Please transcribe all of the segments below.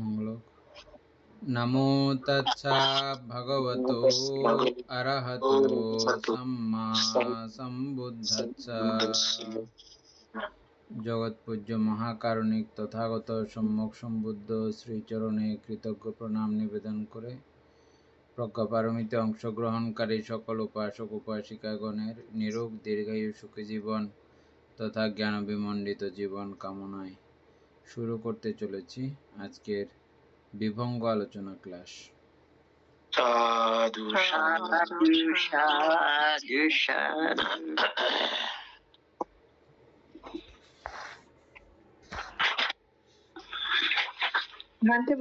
মঙ্গল। নমো তৎসা ভগবতো অরহতো সম্মা সম্বুদ্ধস্সা। জগৎপূজ্য মহাকারণিক তথাগত সম্যক সম্বুদ্ধ শ্রীচরণে কৃতজ্ঞ প্রণাম নিবেদন করে প্রজ্ঞাপারমিতে অংশগ্রহণকারী সকল উপাসক উপাসিকাগণের নিরোগ দীর্ঘায়ু সুখী জীবন তথা জ্ঞান বিমণ্ডিত জীবন কামনায় শুরু করতে চলেছি আজকের বিভঙ্গ আলোচনা ক্লাস। সাধু সাধু সাধু সাধু।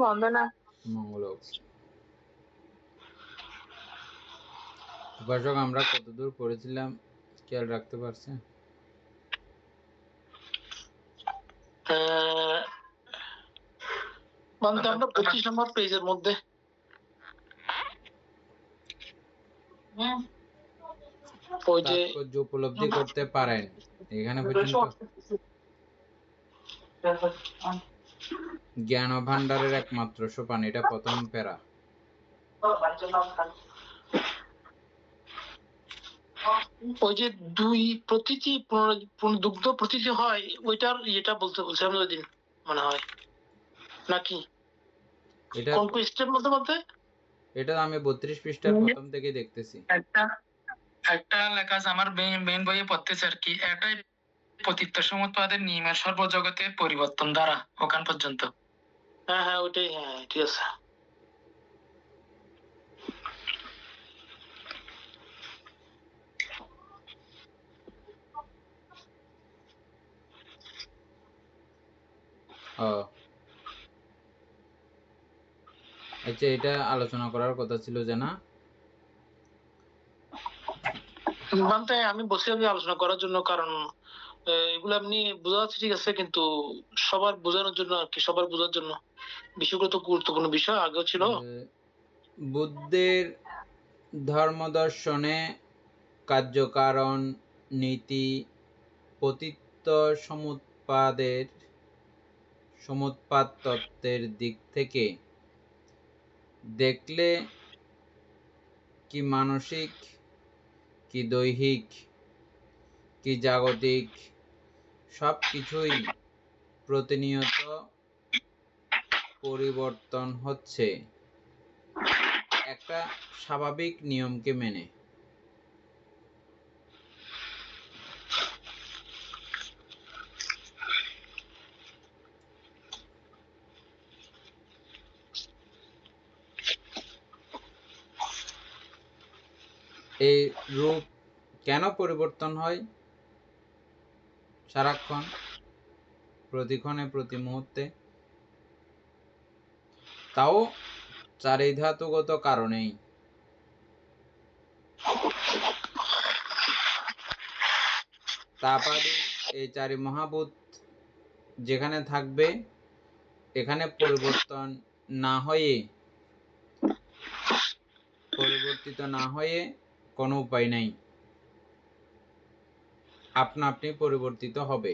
বন্দনা। মঙ্গল। উপাসক আমরা কতদূর পড়েছিলাম খেয়াল রাখতে পারছেন? আমরা 25 নম্বর পেজের মধ্যে তাৎপর্য উপলব্ধি করতে পারেন এখানে পর্যন্ত। জ্ঞান ভান্ডারের একমাত্র সোপান, এটা প্রথম প্যারা। ওই যে দুই প্রতীতি দুগ্ধ প্রতীতি হয় ওইটার এটা বলতে বলছে আমি ওই দিন মনে হয় নাকি এটা কোন পৃষ্ঠের মধ্যে বলতে? এটা আমি 32 পৃষ্ঠার প্রথম থেকে দেখতেছি। একটা লেখা আছে আমার মেইন বইয়ে পড়তেছে আর কি, এটাই পতিত্ব সমুৎপাদের নিয়মের সর্বজগতে পরিবর্তন দ্বারা ওখান পর্যন্ত। হ্যাঁ হ্যাঁ ওইটাই, হ্যাঁ ঠিক আছে। আচ্ছা, এটা আলোচনা করার কথা ছিল যে না? আমি বসে আলোচনা করার জন্য, কারণ এগুলো এমনি বোঝা যাচ্ছে ঠিক আছে, কিন্তু সবার বোঝানোর জন্য আর কি, সবার বোঝার জন্য বিষয়গুলো তো গুরুত্বপূর্ণ বিষয় আগেও ছিল। বুদ্ধের ধর্মদর্শনে কার্যকারণ নীতি পতিত্ব সমুৎপাদ তত্ত্বের দিক থেকে দেখলে কি মানসিক, কি দৈহিক, কি জাগতিক সব কিছুই প্রতিনিয়ত পরিবর্তন হচ্ছে একটা স্বাভাবিক নিয়মকে মেনে। এই রূপ কেন পরিবর্তন হয় সারাক্ষণ, প্রতিক্ষণে, প্রতি মুহূর্তে? তাও চারিধাতুগত কারণেই। তাপাদি এই চারি মহাভূত যেখানে থাকবে এখানে পরিবর্তন না হয়ে, পরিবর্তিত না হয়ে কোনো উপায় নাই, আপনা আপনি পরিবর্তিত হবে।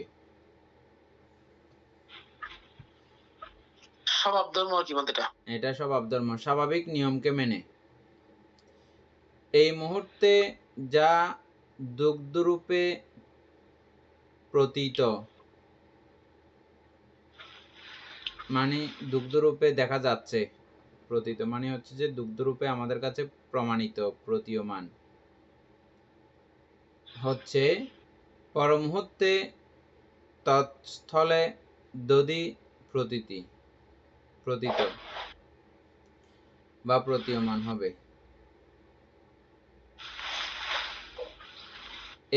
স্বভাব ধর্ম কি বলতে, এটা স্বভাব ধর্ম, স্বাভাবিক নিয়মকে মেনে। এই মুহূর্তে যা দুগ্ধরূপে প্রতীত, মানে দুগ্ধরূপে দেখা যাচ্ছে, প্রতীত মানে হচ্ছে যে দুগ্ধরূপে আমাদের কাছে প্রমাণিত, প্রতীয়মান হচ্ছে, পরমুহূর্তে তৎস্থলে দধি প্রতীত বা প্রতীয়মান হবে।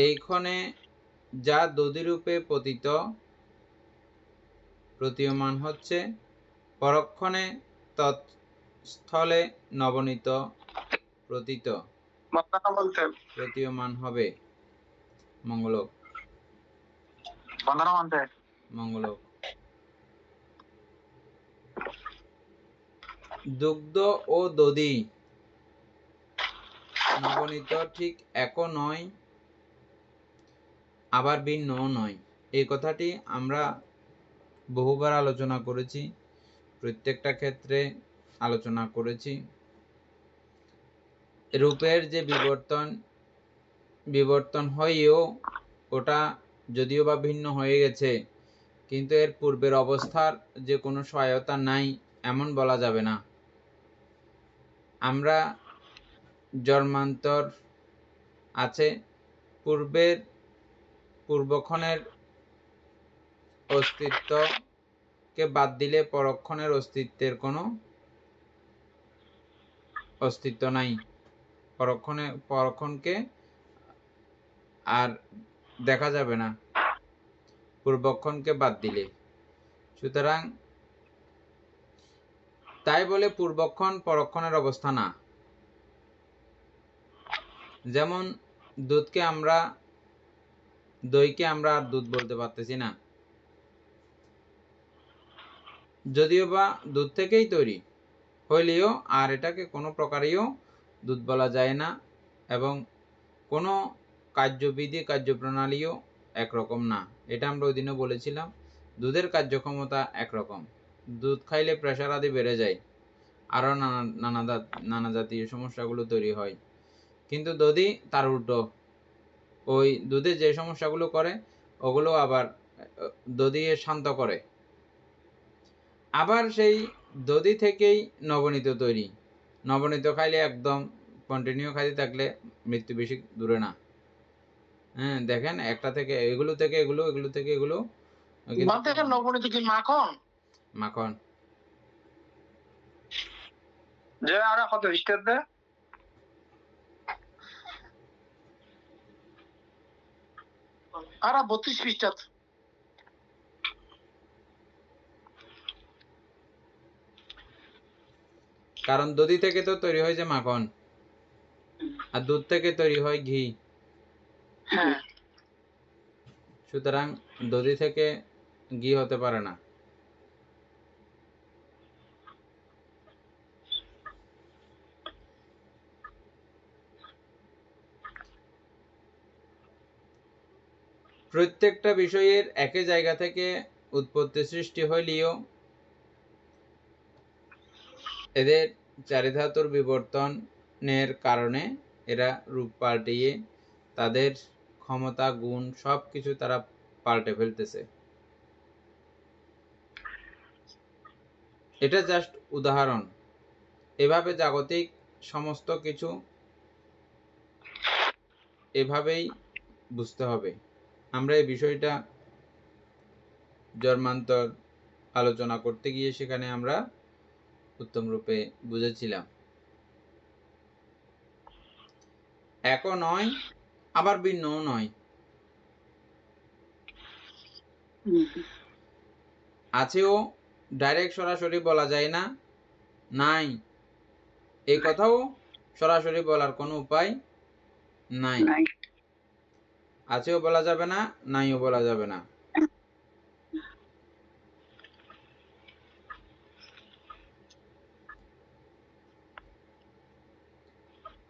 এইক্ষণে যা দধিরূপে পতিত প্রতীয়মান হচ্ছে, পরক্ষণে তৎস্থলে নবনীত প্রতীয়মান হবে। মঙ্গলক। মঙ্গলক। দুগ্ধ ও দধি নবনীত ঠিক একও নয়, আবার ভিন্নও নয়। এই কথাটি আমরা বহুবার আলোচনা করেছি। প্রত্যেকটা ক্ষেত্রে আলোচনা করেছি। রূপের যে বিবর্তন হয়েও ওটা যদিও বা ভিন্ন হয়ে গেছে, কিন্তু এর পূর্বের অবস্থার যে কোনো সহায়তা নাই এমন বলা যাবে না। আমরা জন্মান্তর আছে, পূর্বক্ষণের অস্তিত্বকে বাদ দিলে পরক্ষণের অস্তিত্বের কোনো অস্তিত্ব নাই। পরক্ষণকে আর দেখা যাবে না পূর্বক্ষণকে বাদ দিলে। সুতরাং তাই বলে পূর্বক্ষণ পরক্ষণের অবস্থা না। যেমন দইকে আমরা আর দুধ বলতে পারতেছি না, যদিও বা দুধ থেকেই তৈরি হইলেও আর এটাকে কোনো প্রকারেও দুধ বলা যায় না, এবং কোনো কার্যবিধি কার্যপ্রণালীও একরকম না। এটা আমরা ওই দিনও বলেছিলাম। দুধের কার্যক্ষমতা একরকম, দুধ খাইলে প্রেশার আদি বেড়ে যায়, আরও নানা জাতীয় সমস্যাগুলো তৈরি হয়। কিন্তু দধি তার উল্টো, ওই দুধে যে সমস্যাগুলো করে ওগুলো আবার দধি শান্ত করে। আবার সেই দধি থেকেই নবনীত তৈরি। নবনীত খাইলে একদম কন্টিনিউ খাইতে থাকলে মৃত্যু বেশি দূরে না। হ্যাঁ, দেখেন একটা থেকে এগুলো থেকে এগুলো, এগুলো থেকে এগুলো, নবনীত কি মাখন? মাখন যে আর কত স্টেপ দে আর 32 পৃষ্ঠা। কারণ দধি থেকে তো তৈরি হয় যে মাখন, আর দুধ থেকে তৈরি হয় ঘি। হ্যাঁ, সুতরাং দধি থেকে ঘি হতে পারে না। প্রত্যেকটা বিষয়ের একই জায়গা থেকে উৎপত্তি সৃষ্টি হইলেও এদের চারিধাতুর বিবর্তনের কারণে এরা রূপ পাল্টিয়ে তাদের ক্ষমতা গুণ সবকিছু তারা পাল্টে ফেলতেছে। এটা জাস্ট উদাহরণ। এভাবে জাগতিক সমস্ত কিছু এভাবেই বুঝতে হবে। আমরা এই বিষয়টা জন্মান্তর আলোচনা করতে গিয়ে সেখানে আমরা উত্তম রূপে বুঝেছিলাম। একও নয়, আবার ভিন্নও নয়। আছেও, ডাইরেক্ট সরাসরি বলা যায় না। নাই, এই কথাও সরাসরি বলার কোনো উপায় নাই। আছেও বলা যাবে না, নাইও বলা যাবে না।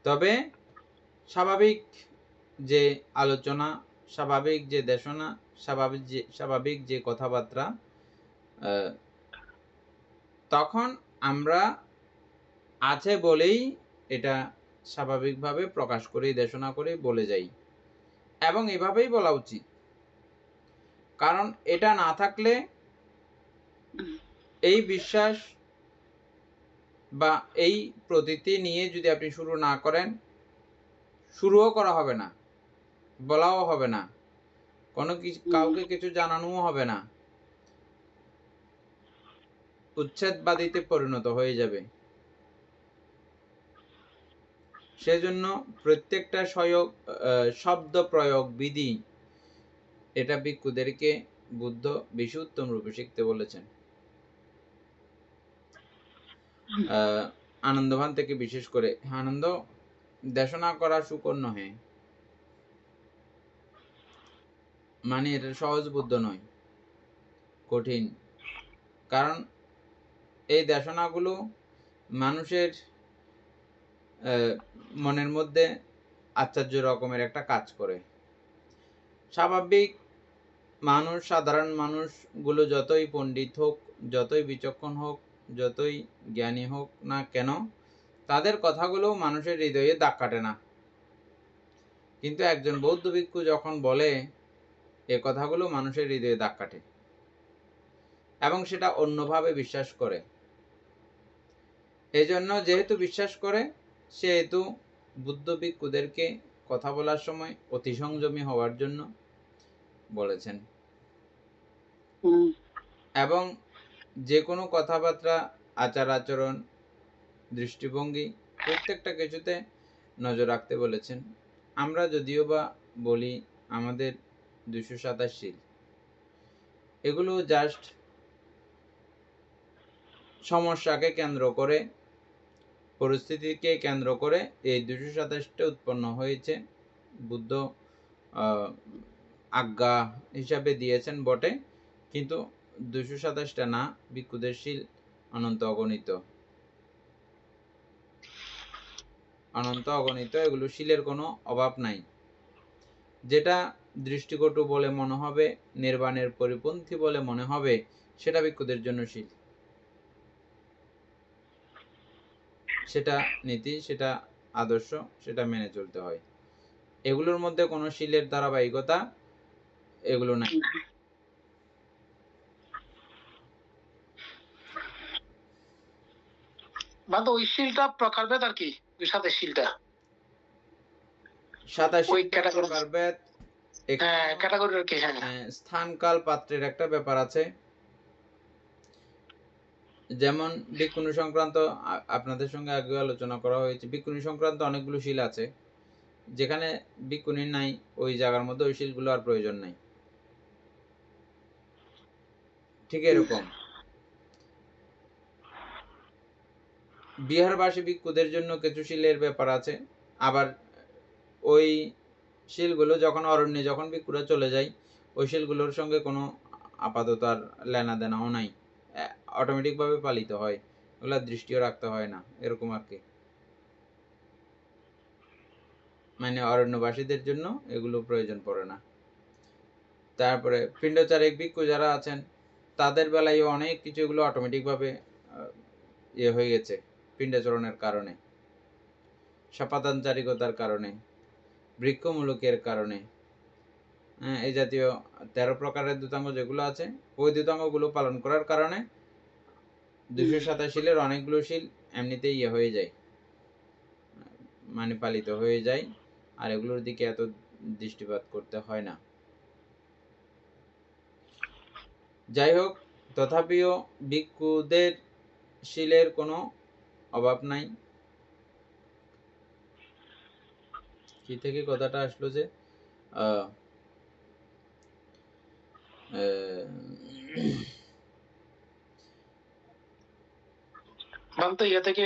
তবে স্বাভাবিক যে আলোচনা, স্বাভাবিক যে দেশনা, স্বাভাবিক যে কথাবার্তা, তখন আমরা আছে বলেই এটা স্বাভাবিকভাবে প্রকাশ করে দেশনা করে বলে যাই, এবং এভাবেই বলা উচিত। কারণ এটা না থাকলে এই বিশ্বাস বা এই প্রতীতি নিয়ে যদি আপনি শুরু না করেন, শুরুও করা হবে না, বলাও হবে না, কাউকে কিছু জানানোও হবে না, উচ্ছেদবাদীতে পরিণত হয়ে যাবে। সেজন্য প্রত্যেকটা শব্দ প্রয়োগ বিধি এটা ভিক্ষুদেরকে বুদ্ধ বেশি উত্তম রূপে শিখতে বলেছেন। আনন্দভান থেকে বিশেষ করে, আনন্দ দেশনা করা সুকর নহে, মানে এটা সহজ বুদ্ধ নয়, কঠিন। কারণ এই দেশনাগুলো মানুষের মনের মধ্যে আশ্চর্য রকমের একটা কাজ করে। স্বাভাবিক মানুষ, সাধারণ মানুষগুলো যতই পণ্ডিত হোক, যতই বিচক্ষণ হোক, যতই জ্ঞানী হোক না কেন, তাদের কথাগুলো মানুষের হৃদয়ে দাগ কাটে না। কিন্তু একজন বৌদ্ধ ভিক্ষু যখন বলে, এ কথাগুলো মানুষের হৃদয়ে দাগ কাটে এবং সেটা অন্যভাবে বিশ্বাস করে। এজন্য যেহেতু বিশ্বাস করে, সেহেতু বুদ্ধ ভিক্ষুদেরকে কথা বলার সময় অতি সংযমী হওয়ার জন্য বলেছেন। এবং যে কোনো কথাবার্তা, আচার আচরণ, দৃষ্টিভঙ্গি প্রত্যেকটা কিছুতে নজর রাখতে বলেছেন। আমরা যদিও বা বলি আমাদের 227 শীল, এগুলো জাস্ট সমস্যাকে কেন্দ্র করে, পরিস্থিতিকে কেন্দ্র করে এই 227টা উৎপন্ন হয়েছে। বুদ্ধ আজ্ঞা হিসাবে দিয়েছেন বটে, কিন্তু 227টা না, ভিক্ষুদের শীল অনন্ত অগণিত। অনন্ত অগণিত, এগুলো শীলের কোনো অভাব নাই। যেটা দৃষ্টিকটু বলে মনে হবে, নির্বাণের পরিপন্থী বলে মনে হবে, সেটা ভিক্ষুদের জন্য শীল। সেটা নীতি, সেটা আদর্শ, সেটা মেনে চলতে হয়। এগুলোর মধ্যে কোনো শীলের ধারাবাহিকতা এগুলো নাই। মানে ওই শীলটা প্রকারভেদ আর কি, ওই সাথে শীলটা 87 ওই ক্যাটাগরি প্রকারভেদ, ক্যাটাগরি আর কি। স্থান কাল পাত্রের একটা ব্যাপার আছে। যেমন ভিক্ষুণী সংক্রান্ত আপনাদের সঙ্গে আগে আলোচনা করা হয়েছে, ভিক্ষুণী সংক্রান্ত অনেকগুলো শীল আছে। যেখানে ভিক্ষুণী নাই, ওই জায়গার মধ্যে ওই শীলগুলো আর প্রয়োজন নাই। ঠিক এরকম বিহারবাসী ভিক্ষুদের জন্য কিছু শীলের ব্যাপার আছে। আবার ওই শিলগুলো যখন অরণ্যে যখন ভিক্ষুরা চলে যায়, ওই শিলগুলোর সঙ্গে কোনো আপাতত আর লেনা দেনাও নাই, অটোমেটিকভাবে পালিত হয়, ওগুলা দৃষ্টিও রাখতে হয় না, এরকম আর কি। মানে অরণ্যবাসীদের জন্য এগুলো প্রয়োজন পড়ে না। তারপরে পিণ্ডচারিক ভিক্ষু যারা আছেন, তাদের বেলায় অনেক কিছু এগুলো অটোমেটিকভাবে ইয়ে হয়ে গেছে, পিণ্ডাচরণের কারণে, সপাদানচারিকতার কারণে, বৃক্ষমূলকের কারণে। এই জাতীয় 13 প্রকারের দূতাঙ্গ যেগুলো আছে, ওই দূতাঙ্গগুলো পালন করার কারণে 227 শীলের অনেকগুলো শীল এমনিতেই ইয়ে হয়ে যায়, মানে পালিত হয়ে যায়, আর এগুলোর দিকে এত দৃষ্টিপাত করতে হয় না। যাই হোক, তথাপিও ভিক্ষুদের শীলের কোনো অভাব নাই। কি থেকে কথাটা আসলো যে তো ইয়ে থেকে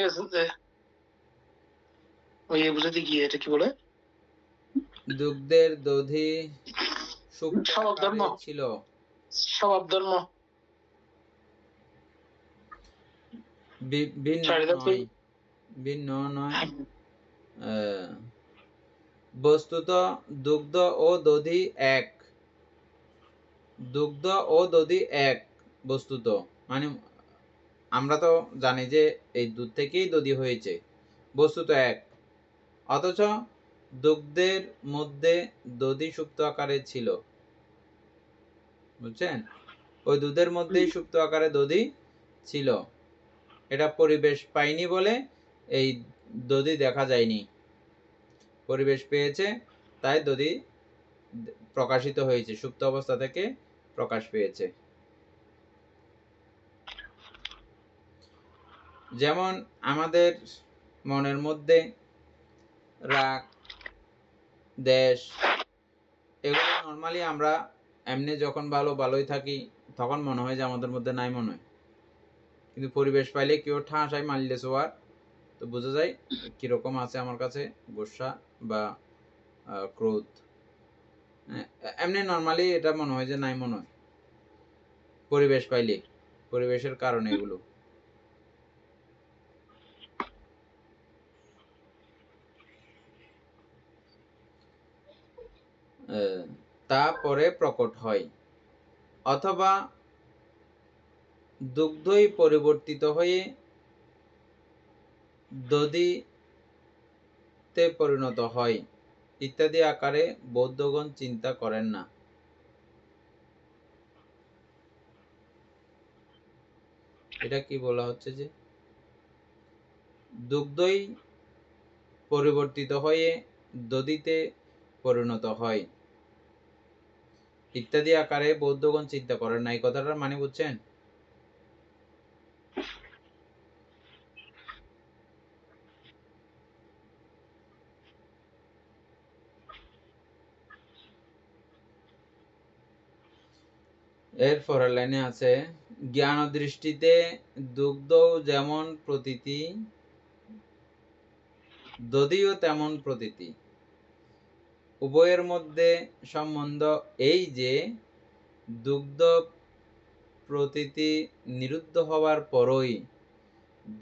ওই বুঝাতে গিয়ে এটা কি বলে, দুগ্ধের দধি স্বভাব ধর্ম ছিল, স্বভাব ধর্ম ভিন্ন নয়। বস্তুত দুগ্ধ ও দধি এক, দুগ্ধ ও দধি এক বস্তুত, মানে আমরা তো জানি যে এই দুধ থেকেই দধি হয়েছে, বস্তুত এক। অথচ দুগ্ধের মধ্যে দধি সুপ্ত আকারে ছিল, বুঝছেন? ওই দুধের মধ্যেই সুপ্ত আকারে দধি ছিল, এটা পরিবেশ পায়নি বলে এই দধি দেখা যায়নি। পরিবেশ পেয়েছে, তাই দধি প্রকাশিত হয়েছে, সুপ্ত অবস্থা থেকে প্রকাশ পেয়েছে। যেমন আমাদের মনের মধ্যে রাগ, দেশ, এগুলো নর্মালি আমরা এমনি যখন ভালোই থাকি, তখন মনে হয় যে আমাদের মধ্যে নাই মনে হয়। কিন্তু পরিবেশ পাইলে কেউ ঠাঁসাই মারলে সোয়ার, তো বোঝা যায় কিরকম আছে আমার কাছে গোসা বা ক্রোধ। এমনি নর্মালি এটা মনে হয় যে নাই মনে হয়, পরিবেশ পাইলে, পরিবেশের কারণে এগুলো। তা পরে প্রকট হয়, অথবা দুগ্ধই পরিবর্তিত হয়ে দধিতে পরিণত হয় ইত্যাদি আকারে বৌদ্ধগণ চিন্তা করেন না। এটা কি বলা হচ্ছে যে দুগ্ধই পরিবর্তিত হয়ে দধিতে পরিণত হয় ইত্যাদি আকারে বৌদ্ধগণ চিন্তা করেন না, এই কথাটার মানে বুঝছেন? এর পরের লাইনে আছে জ্ঞান দৃষ্টিতে দুগ্ধ যেমন প্রতীতি দধিও তেমন প্রতীতি। উভয়ের মধ্যে সম্বন্ধ এই যে দুগ্ধ প্রতীতি নিরুদ্ধ হওয়ার পরই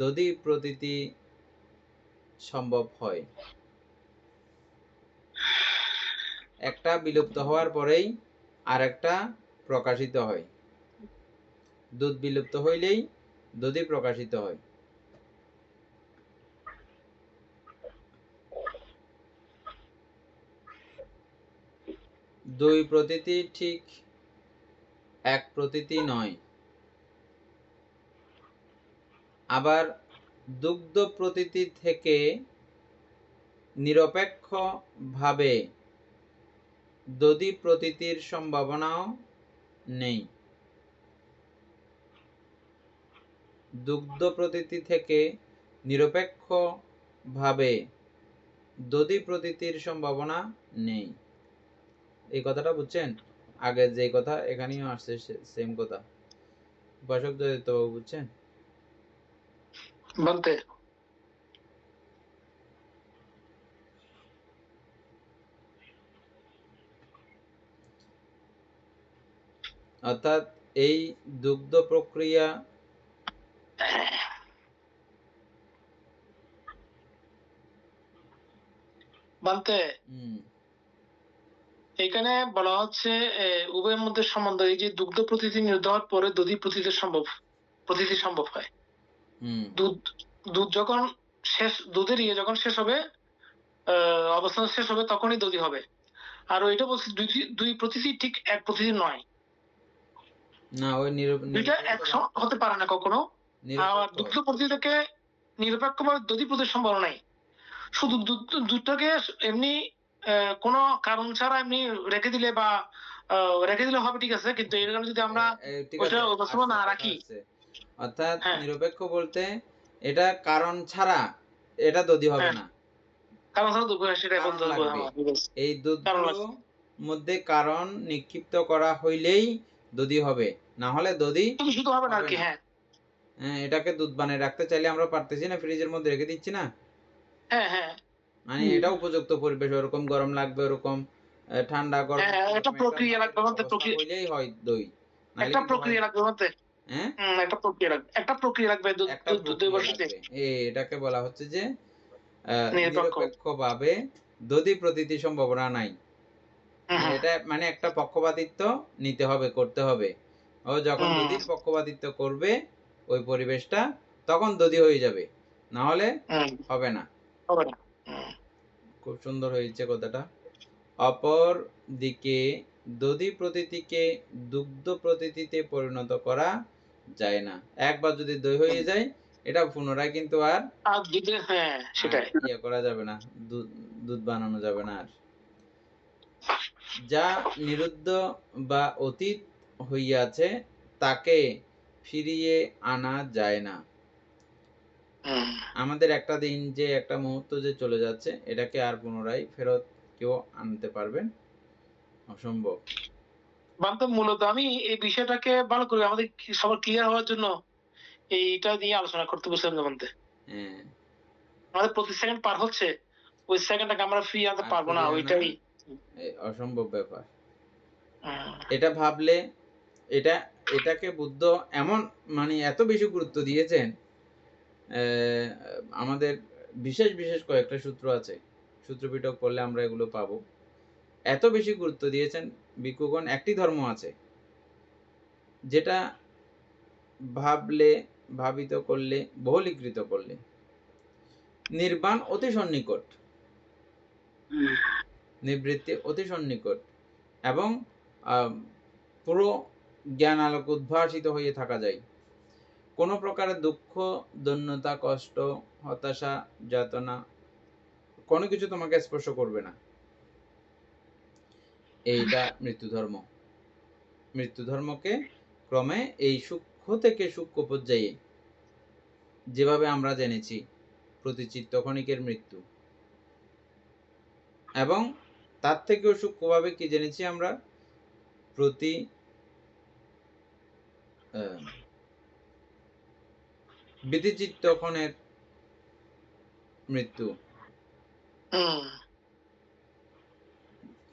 দধি প্রতীতি সম্ভব হয়। একটা বিলুপ্ত হওয়ার পরেই আরেকটা প্রকাশিত হয়। দুধ বিলুপ্ত হইলেই দধি প্রকাশিত হয়। দুই প্রতীতি ঠিক এক প্রতীতি নয়। আবার দুগ্ধ প্রতীতি থেকে নিরপেক্ষ ভাবে দধি প্রতীতির সম্ভাবনাও নেই। দুগ্ধ প্রতীতি থেকে নিরপেক্ষ ভাবে দধি প্রতীতির সম্ভাবনা নেই। এই কথাটা বুঝছেন? আগে যে কথা এখানেও আসছে সেম কথা। উপাসক জয়িতবাবু বুঝছেন? বলতে অর্থাৎ এই দুগ্ধ প্রক্রিয়া বলতে এখানে বলা হচ্ছে উভয়ের মধ্যে সম্বন্ধ এই যে দুগ্ধ প্রতীতি নিরুদ্ধ হওয়ার পরে দধি প্রতীতি সম্ভব হয়। দুধ দুধ যখন শেষ দুধের যখন শেষ হবে অবস্থান শেষ হবে তখনই দধি হবে। আর ওইটা বলছে দুই প্রতীতি ঠিক এক প্রতীতি নয়। না, ওই দুইটা এক হতে পারে না কখনো। আর দুগ্ধ প্রতীতি থেকে নিরপেক্ষভাবে দধি প্রতীতির সম্ভাবনা নাই। শুধু দুধটাকে এমনি কোনো কারণ ছাড়া এমনি রেখে দিলে বা রেখে দিলে হবে, ঠিক আছে, কিন্তু এর কারণে যদি আমরা না রাখি, অর্থাৎ নিরপেক্ষ বলতে এটা কারণ ছাড়া এটা দধি হবে না। কারণ ছাড়া দুধ সেটাই বলতে হবে। এই দুধগুলো মধ্যে কারণ নিক্ষিপ্ত করা হইলেই দধি হবে, না হলে দধি শুধু হবে না আর কি। হ্যাঁ, এটাকে দুধ বানিয়ে রাখতে চাইলে আমরা পারতেছি না, ফ্রিজের মধ্যে রেখে দিচ্ছি না। হ্যাঁ হ্যাঁ, মানে এটা উপযুক্ত পরিবেশ, ওরকম গরম লাগবে, ওরকম ঠান্ডা গরম একটা প্রক্রিয়া লাগবে, প্রক্রিয়া হইলেই হয় দই। একটা প্রক্রিয়া লাগবে মতে, একটা প্রক্রিয়া লাগবে দুধ বসাতে। এটাকে বলা হচ্ছে যে নিরপেক্ষভাবে দধি প্রতীতি সম্ভাবনা নাই। এটা মানে একটা পক্ষপাতিত্ব নিতে হবে, করতে হবে। ও যখন দধির পক্ষপাতিত্ব করবে ওই পরিবেশটা, তখন দধি হয়ে যাবে, না হলে হবে না। খুব সুন্দর হয়েছে কথাটা। অপর দিকে দধি প্রতীতিকে দুগ্ধ প্রতীতিতে পরিণত করা যায় না। একবার যদি দই হয়ে যায় এটা পুনরায় কিন্তু আর ইয়ে করা যাবে না, দুধ বানানো যাবে না আর। যা নিরুদ্ধ বা অতীত হইয়াছে তাকে ফিরিয়ে আনা যায় না। আমাদের একটা দিন যে একটা মুহূর্ত যে চলে যাচ্ছে, এটাকে আর পুনরায় ফেরত কেউ আনতে পারবেন অসম্ভব। মূলত আমি এই বিষয়টাকে ভালো করে আমাদের সবার ক্লিয়ার হওয়ার জন্য এইটা নিয়ে আলোচনা করতে বসলাম। বলতে আমাদের প্রতি সেকেন্ড পার হচ্ছে, ওই সেকেন্ডটাকে আমরা ফ্রি আনতে পারবো না, ওইটাই অসম্ভব ব্যাপার। এটা ভাবলে এটাকে বুদ্ধ এমন মানে এত বেশি গুরুত্ব দিয়েছেন। আমাদের বিশেষ বিশেষ কয়েকটা সূত্র আছে, সূত্রপিটক পড়লে আমরা এগুলো পাবো। এত বেশি গুরুত্ব দিয়েছেন ভিক্ষুগণ। একটি ধর্ম আছে যেটা ভাবলে, ভাবিত করলে, বহুলীকৃত করলে। নির্বাণ অতি সন্নিকট, নিবৃত্তি অতি সন্নিকট, এবং পুরো জ্ঞান আলোক উদ্ভাসিত হয়ে থাকা যায়। কোনো প্রকারের দুঃখ, দৈন্যতা, কষ্ট, হতাশা, যাতনা কোনো কিছু তোমাকে স্পর্শ করবে না। এইটা মৃত্যু ধর্ম। মৃত্যু ধর্মকে ক্রমে এই সূক্ষ্ম থেকে সূক্ষ্ম পর্যায়ে, যেভাবে আমরা জেনেছি প্রতি চিত্তক্ষণিকের মৃত্যু, এবং তার থেকেও সূক্ষ্মভাবে কি জেনেছি আমরা, প্রতি বিধিচিত্তক্ষণের মৃত্যু।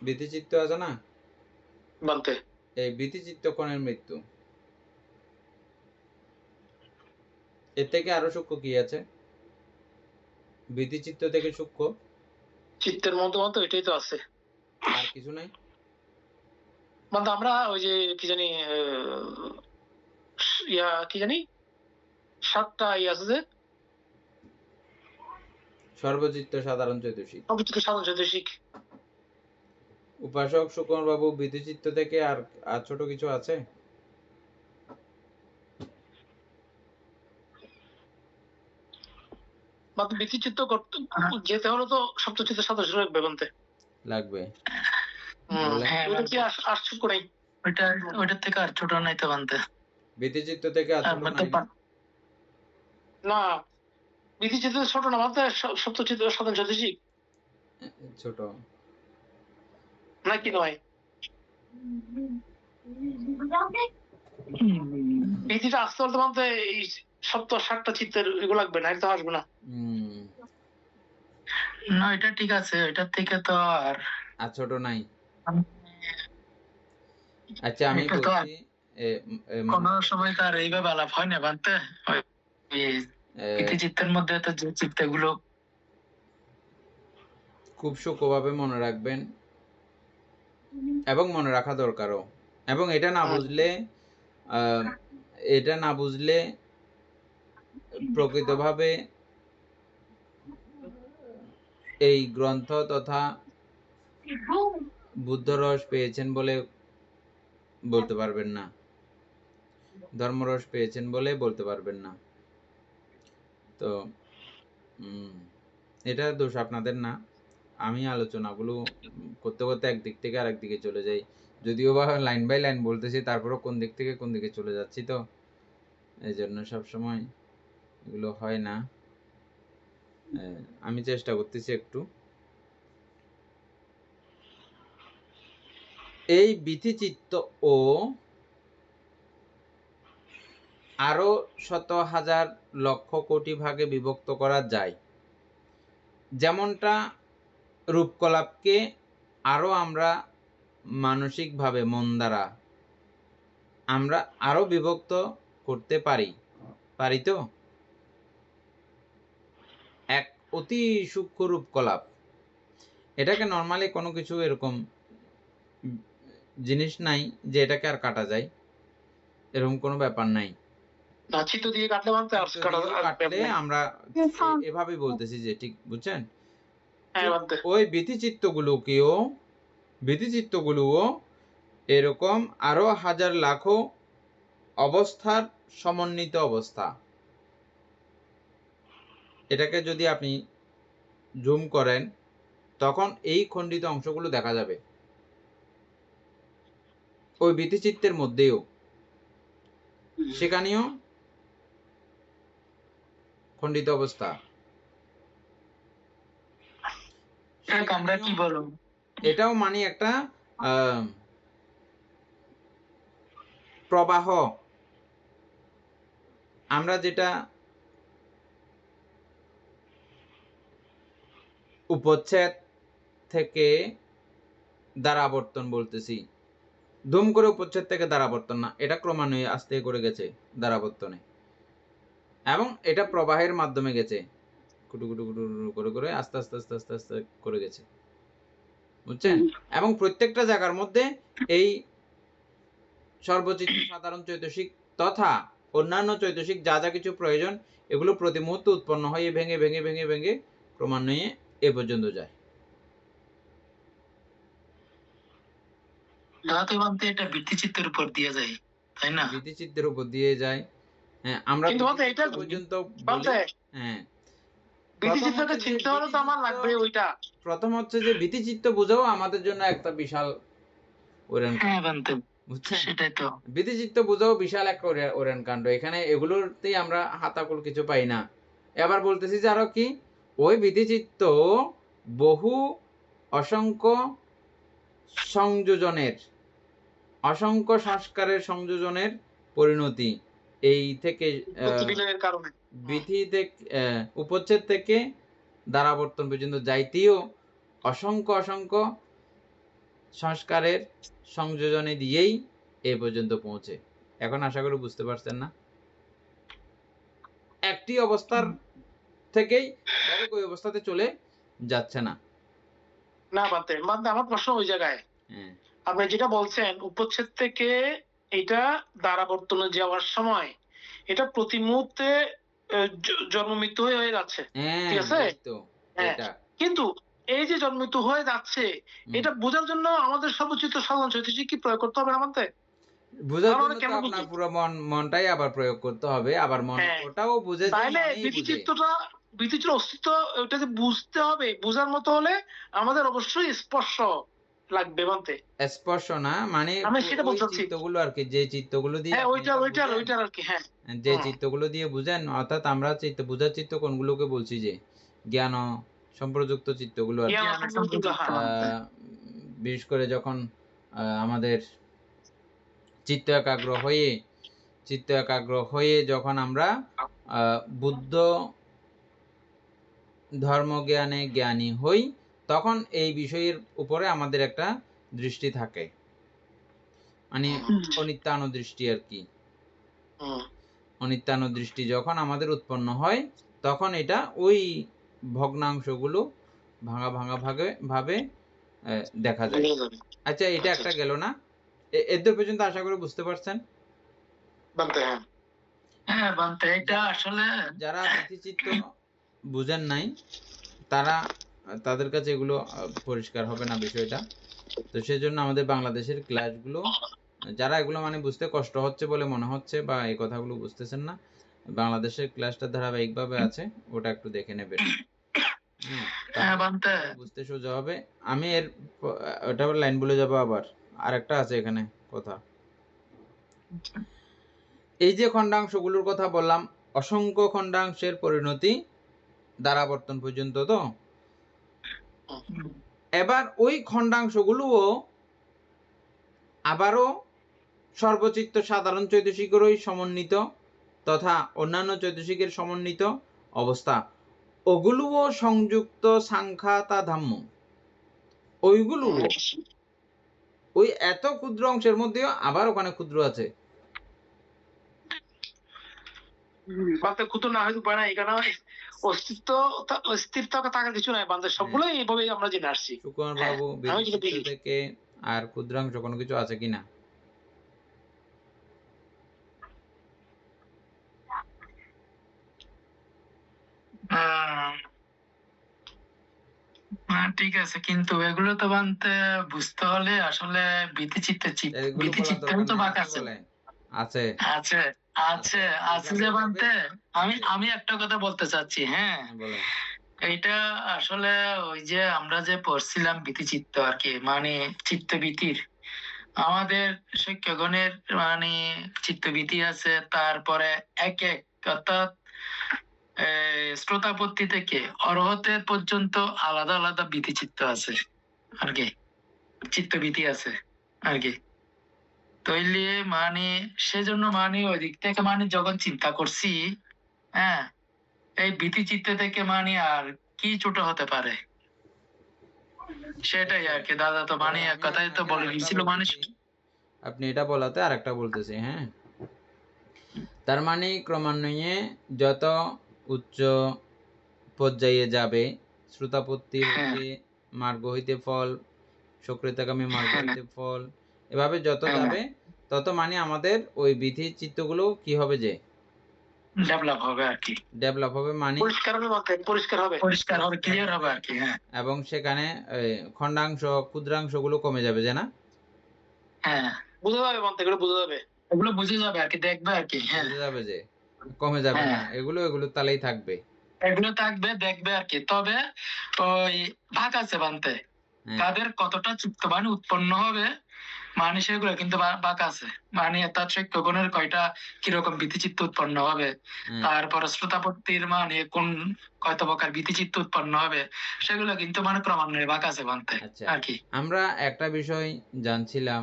বিধিচিত্ত আছে না, বানতে এই বিধিচিত্তক্ষণের মৃত্যু। এর থেকে আরো সূক্ষ্ম কি আছে? বিধিচিত্ত থেকে সূক্ষ্ম চিত্তের মধ্যে মতো এটাই তো আছে, আর কিছু নাই। মানে আমরা ওই যে কি জানি কি জানি 7টা আছে যে সর্বচিত্ত সাধারণ চৈতসিক। সাধারণ চৈতসিক। উপাসক সুকুমার বাবু, বিধিচিত্ত থেকে আর ছোট কিছু আছে? মানে বিধিচিত্ত করতে যেতে হলে তো সপ্তচিত্ত সাতাশ লাগবে লাগবে। ওটা কি আর ছোট নাই, ওইটার থেকে আর ছোট নাই তো বানতে। বিধিচিত্ত থেকে আর ছোট নাই না, বিধিচিত্ত ছোট না, বানতে সপ্তচিত্ত সাধারণ চৈতসিক ছোট নাকি নয়? বিধিটা আসতে বলতে বানতে এই সপ্ত 7টা চিত্তের এগুলো লাগবে না, এটা তো আসবে না। না এটা ঠিক আছে, এটার থেকে তো আর ছোট নাই। আচ্ছা আমি বলছি, কোন সময় তো আর এইভাবে আলাপ হয় না বানতে। চিত্তের মধ্যে তো যে চিত্তগুলো খুব সূক্ষ্মভাবে মনে রাখবেন, এবং মনে রাখা দরকারও। এবং এটা না বুঝলে প্রকৃতভাবে এই গ্রন্থ তথা বুদ্ধরস পেয়েছেন বলে বলতে পারবেন না, ধর্মরস পেয়েছেন বলে বলতে পারবেন না। তো এটা দোষ আপনাদের না, আমি আলোচনাগুলো করতে করতে একদিক থেকে আরেক দিকে চলে যাই, যদিও বা লাইন বাই লাইন বলতেছি, তারপরও কোন দিক থেকে কোন দিকে চলে যাচ্ছি, তো এই জন্য সবসময় এগুলো হয় না। আমি চেষ্টা করতেছি একটু। এই বিধিচিত্ত ও আরো শত হাজার লক্ষ কোটি ভাগে বিভক্ত করা যায়। যেমনটা রূপকলাপকে আরো আমরা মানসিকভাবে মন দ্বারা আমরা আরো বিভক্ত করতে পারি তো। এক অতি সূক্ষ্ম রূপকলাপ, এটাকে নর্মালি কোনো কিছু এরকম জিনিস নাই যে এটাকে আর কাটা যায়, এরকম কোনো ব্যাপার নাই। কাটলে আমরা এভাবে বলতেছি যে, ঠিক বুঝছেন? ওই বিধিচিত্তগুলোও এরকম আরো হাজার লাখো অবস্থার সমন্বিত অবস্থা। এটাকে যদি আপনি জুম করেন তখন এই খণ্ডিত অংশগুলো দেখা যাবে ওই বিধিচিত্তের মধ্যেও, সেখানেও খণ্ডিত অবস্থা। আমরা কি বলবো, এটাও মানে একটা প্রবাহ। আমরা যেটা উপচ্ছেদ থেকে দ্বারাবর্তন বলতেছি, ধুম করে উপচ্ছেদ থেকে দ্বারাবর্তন না, এটা ক্রমান্বয়ে আস্তে করে গেছে দ্বারাবর্তনে, এবং এটা প্রবাহের মাধ্যমে গেছে, কুটু কুটু কুটু করে করে আস্তে আস্তে আস্তে আস্তে আস্তে করে গেছে, বুঝছেন? এবং প্রত্যেকটা জায়গার মধ্যে এই সর্বচিত্ত সাধারণ চৈতসিক তথা অন্যান্য চৈতসিক যা যা কিছু প্রয়োজন এগুলো প্রতি মুহূর্তে উৎপন্ন হয়ে ভেঙে ভেঙে ভেঙে ভেঙে ক্রমান্বয়ে এ পর্যন্ত যায়। এটা বৃত্তিচিত্তের উপর দিয়ে যায়, তাই না? বৃত্তিচিত্তের উপর দিয়ে যায়। হ্যাঁ, আমরা এটা পর্যন্ত বলি। হ্যাঁ, প্রথম হচ্ছে যে বৃত্তিচিত্ত বোঝাও আমাদের জন্য একটা বিশাল ওরেন, সেটাই তো বৃত্তিচিত্ত বোঝাও বিশাল একটা ওরেন কাণ্ড। এখানে এগুলোতেই আমরা হাতাকুল কিছু পাই না। এবার বলতেছি যে আরো কি, ওই বৃত্তিচিত্ত বহু অসংখ্য সংযোজনের, অসংখ্য সংস্কারের সংযোজনের পরিণতি। এই থেকে বিধি থেকে উপচ্ছেদ থেকে দ্বারাবর্তন পর্যন্ত যাইতেও অসংখ্য অসংখ্য সংস্কারের সংযোজনে দিয়েই এ পর্যন্ত পৌঁছে। এখন আশা করি বুঝতে পারছেন না? একটি অবস্থার থেকেই ওই অবস্থাতে চলে যাচ্ছে না। না বাতে আমার প্রশ্ন ওই জায়গায়, আপনি যেটা বলছেন উপচ্ছেদ থেকে এটা দ্বারাবর্তনে যাওয়ার সময় এটা প্রতি মুহূর্তে জন্ম মৃত্যু হয়ে যাচ্ছে, ঠিক আছে? কিন্তু এই যে জন্ম মৃত্যু হয়ে যাচ্ছে এটা বোঝার জন্য আমাদের সর্বোচ্চ সাধারণ চৈতসিক কি প্রয়োগ করতে হবে আমাদের? বুঝার জন্য তো আপনার পুরো মনটাই আবার প্রয়োগ করতে হবে। আবার মন ওটাও বুঝে যে মানেই বুঝে। বৃত্তিচিত্র অস্তিত্ব ওটা যে বুঝতে হবে, বোঝার মতো হলে আমাদের অবশ্যই স্পর্শ লাগবে বলতে। স্পর্শ না মানে ওই চিত্তগুলো আর কি, যে চিত্তগুলো দিয়ে ওইটার আর কি, হ্যাঁ, যে চিত্তগুলো দিয়ে বুঝেন, অর্থাৎ আমরা চিত্ত বুঝার চিত্ত কোনগুলোকে বলছি যে জ্ঞান সম্প্রযুক্ত চিত্তগুলো আর কি। বিশেষ করে যখন আমাদের চিত্ত একাগ্র হয়ে যখন আমরা বুদ্ধ ধর্মজ্ঞানে জ্ঞানী হই, তখন এই বিষয়ের উপরে আমাদের একটা দৃষ্টি থাকে, মানে অনিত্যানুদৃষ্টি আর কি। অনিত্যানুদৃষ্টি যখন আমাদের উৎপন্ন হয় তখন এটা ওই ভগ্নাংশগুলো ভাঙা ভাঙা ভাবে দেখা যায়। আচ্ছা, এটা একটা গেল না? এদের পর্যন্ত আশা করি বুঝতে পারছেন? এটা আসলে যারা বৃত্তিচিত্ত বুঝেন নাই তাদের কাছে এগুলো পরিষ্কার হবে না বিষয়টা। তো সেজন্য আমাদের বাংলাদেশের ক্লাসগুলো যারা এগুলো মানে বুঝতে কষ্ট হচ্ছে বলে মনে হচ্ছে বা এই কথাগুলো বুঝতেছেন না, বাংলাদেশের ক্লাসটা ধারাবাহিকভাবে আছে, ওটা একটু দেখে নেবেন। বুঝতে সোজা হবে। আমি ওটা লাইন বলে যাবো। আবার আরেকটা আছে এখানে কথা। এই যে খণ্ডাংশগুলোর কথা বললাম, অসংখ্য খণ্ডাংশের পরিণতি দ্বারাবর্তন পর্যন্ত। তো এবার ওই খণ্ডাংশগুলোও আবারও সর্বচিত্ত সাধারণ চৈতসিকেরই সমন্বিত তথা অন্যান্য চৈতসিকের সমন্বিত অবস্থা। ওগুলোও সংযুক্ত সাংখ্যাতা ধাম্য। ওইগুলো ওই এত ক্ষুদ্র অংশের মধ্যেও আবার ওখানে ক্ষুদ্র আছে। ক্ষুদ্র না হয়তো পারে না, এখানে অস্তিত্ব থাকার কিছু নাই, বান্ধব সবগুলো এইভাবেই আমরা জেনে আসছি। সুকুমার বাবু, বৃত্তিচিত্ত থেকে আর ক্ষুদ্রাংশ কোনো কিছু আছে কিনা? ঠিক আছে, কিন্তু এগুলো তো বানতে বুঝতে হলে আসলে বৃত্তিচিত্ত তো বাক আছে আছে আছে আছে আছে যে বানতে আমি একটা কথা বলতে চাচ্ছি। হ্যাঁ, এটা আসলে ওই যে আমরা যে পড়ছিলাম বৃত্তিচিত্ত আর কি, মানে চিত্তবৃত্তির আমাদের শিক্ষকগণের মানে চিত্তবৃত্তি আছে, তারপরে এক অর্থাৎ শ্রোতাপত্তি থেকে অরহতের পর্যন্ত আলাদা আলাদা বৃত্তিচিত্ত আছে আর কি, চিত্তবৃত্তি আছে আর কি। তৈলে মানে সেজন্য মানে ওই দিক থেকে মানে যখন চিন্তা করছি, হ্যাঁ, এই বৃত্তিচিত্ত থেকে মানে আর কি ছোট হতে পারে সেটাই আর কি। দাদা তো মানে এক কথাই তো বলে দিয়েছিল মানুষ। আপনি এটা বলাতে আরেকটা বলতেছি। হ্যাঁ, তার মানে ক্রমান্বয়ে যত উচ্চ পর্যায়ে যাবে, শ্রোতাপত্তি হইতে মার্গ হইতে ফল, সক্রিয়তাগামী মার্গ হইতে ফল, এভাবে যত যাবে তত মানে আমাদের ওই বিধি চিত্তগুলো কি হবে, যে ডেভেলপ হবে আর কি, ডেভেলপ হবে, মানে পরিষ্কার হবে, পরিষ্কার হবে, ক্লিয়ার হবে আর কি। হ্যাঁ, এবং সেখানে খণ্ডাংশ ক্ষুদ্রাংশগুলো কমে যাবে, যে না? হ্যাঁ, বোঝা যাবে বলতে, এগুলো বোঝা যাবে, ওগুলো বুঝে যাবে আর কি, দেখবে আর কি। হ্যাঁ, বুঝে যাবে যে কমে যাবে না, এগুলো তাহলেই থাকবে, এগুলো থাকবে, দেখবে আর কি। তবে ওই ভাগ আছে বানতে, তাদের কতটা চিত্তবান উৎপন্ন হবে, মানে সেগুলো কিন্তু ভাগ আছে, মানে তার গুণের কয়টা কিরকম ভীতিচিত্ত উৎপন্ন হবে, তারপর শ্রোতাপত্তির মানে কোন কয়ত প্রকার ভীতিচিত্ত উৎপন্ন হবে, সেগুলো কিন্তু মানে ক্রমান্বয়ে ভাগ আছে বানতে আর কি। আমরা একটা বিষয় জানছিলাম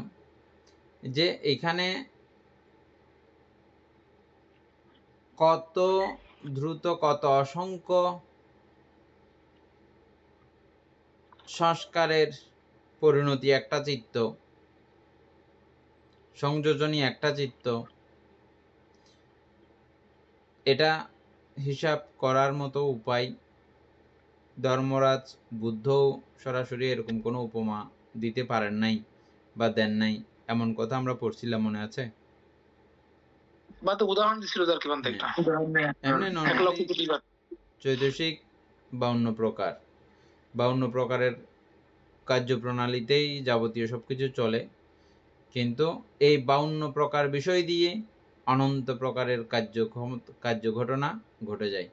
যে এখানে কত দ্রুত কত অসংখ্য সংস্কারের পরিণতি একটা চিত্ত, সংযোজনী একটা চিত্ত, এটা হিসাব করার মতো উপায় ধর্মরাজ বুদ্ধও সরাসরি এরকম কোনো উপমা দিতে পারেন নাই বা দেন নাই, এমন কথা আমরা পড়ছিলাম, মনে আছে? উদাহরণ দিছিল আর কি, এমনি চৈতসিক 52 প্রকার, 52 প্রকারের কার্যপ্রণালীতেই যাবতীয় সবকিছু চলে, কিন্তু এই 52 প্রকার বিষয় দিয়ে অনন্ত প্রকারের কার্য ঘটনা ঘটে যায়।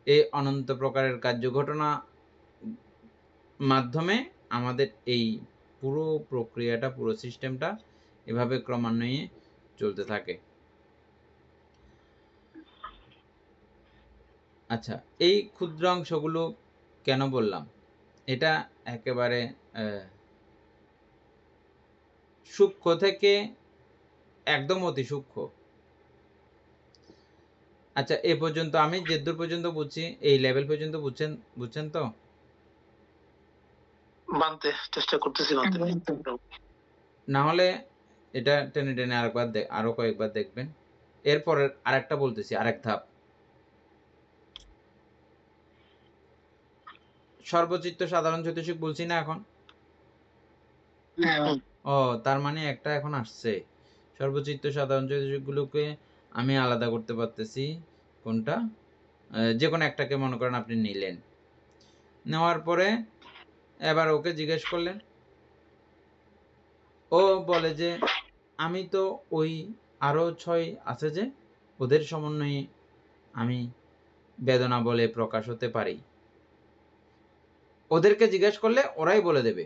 এই অনন্ত প্রকারের কার্য ঘটনা মাধ্যমে আমাদের এই পুরো প্রক্রিয়াটা, পুরো সিস্টেমটা এভাবে ক্রমান্বয়ে চলতে থাকে। আচ্ছা, এই ক্ষুদ্রাংশগুলো কেন বললাম? এটা একেবারে সূক্ষ্ম থেকে একদম অতি সূক্ষ্ম। আচ্ছা, এ পর্যন্ত আমি যেদূর পর্যন্ত বুঝছি, এই লেভেল পর্যন্ত বুঝছেন তো? মানতে চেষ্টা করতেছি, না হলে এটা টেনে টেনে আরো কয়েকবার দেখবেন। এরপরে আরেকটা বলতেছি, আরেক ধাপ। সর্বচিত্ত সাধারণ চৈতসিক বলছি না এখন? ও, তার মানে একটা এখন আসছে। সর্বচিত্ত সাধারণ চৈতসিক গুলোকে আমি আলাদা করতে পারতেছি। কোনটা? যে কোনো একটাকে মনে করেন আপনি নিলেন, নেওয়ার পরে এবার ওকে জিজ্ঞেস করলেন, ও বলে যে আমি তো ওই আরো 6 আছে যে, ওদের সমন্বয়ে আমি বেদনা বলে প্রকাশ হতে পারি। ওদেরকে জিজ্ঞেস করলে ওরাই বলে দেবে,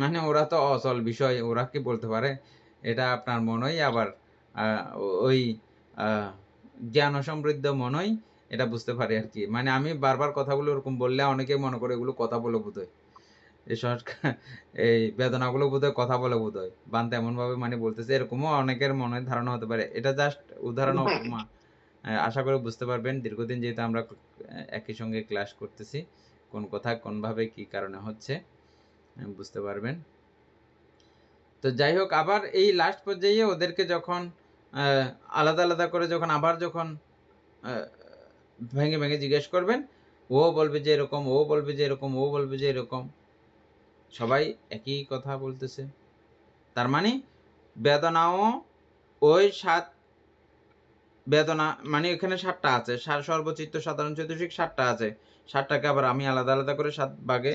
মানে ওরা তো অচল বিষয়, ওরা কি বলতে পারে? এটা আপনার মনই আবার ওই জ্ঞান সমৃদ্ধ মনই এটা বুঝতে পারে আর কি। মানে আমি বারবার কথাগুলো এরকম বললে অনেকে মনে করে এগুলো কথা বলে বোধহয়, এই সংস্কার, এই বেদনাগুলো বোধহয় কথা বলে বোধহয়, বানতে এমন ভাবে মানে বলতেছে, এরকমও অনেকের মনে ধারণা হতে পারে। এটা জাস্ট উদাহরণ, উপমা। আশা করি বুঝতে পারবেন, দীর্ঘদিন যেহেতু আমরা একই সঙ্গে ক্লাস করতেছি, কোন কথা কোনভাবে কি কারণে হচ্ছে বুঝতে পারবেন। তো যাই হোক, আবার এই লাস্ট পর্যায়ে ওদেরকে যখন আলাদা আলাদা করে যখন ভেঙে ভেঙে জিজ্ঞেস করবেন, ও বলবে যে এরকম, ও বলবে যে এরকম, ও বলবে যে এরকম, সবাই একই কথা বলতেছে। তার মানে বেদনাও ওই 7 বেদনা, মানে এখানে 7টা আছে, সর্বচিত্ত সাধারণ চৈতসিক 7টা আছে, 7টাকে আবার আমি আলাদা আলাদা করে 7 ভাগে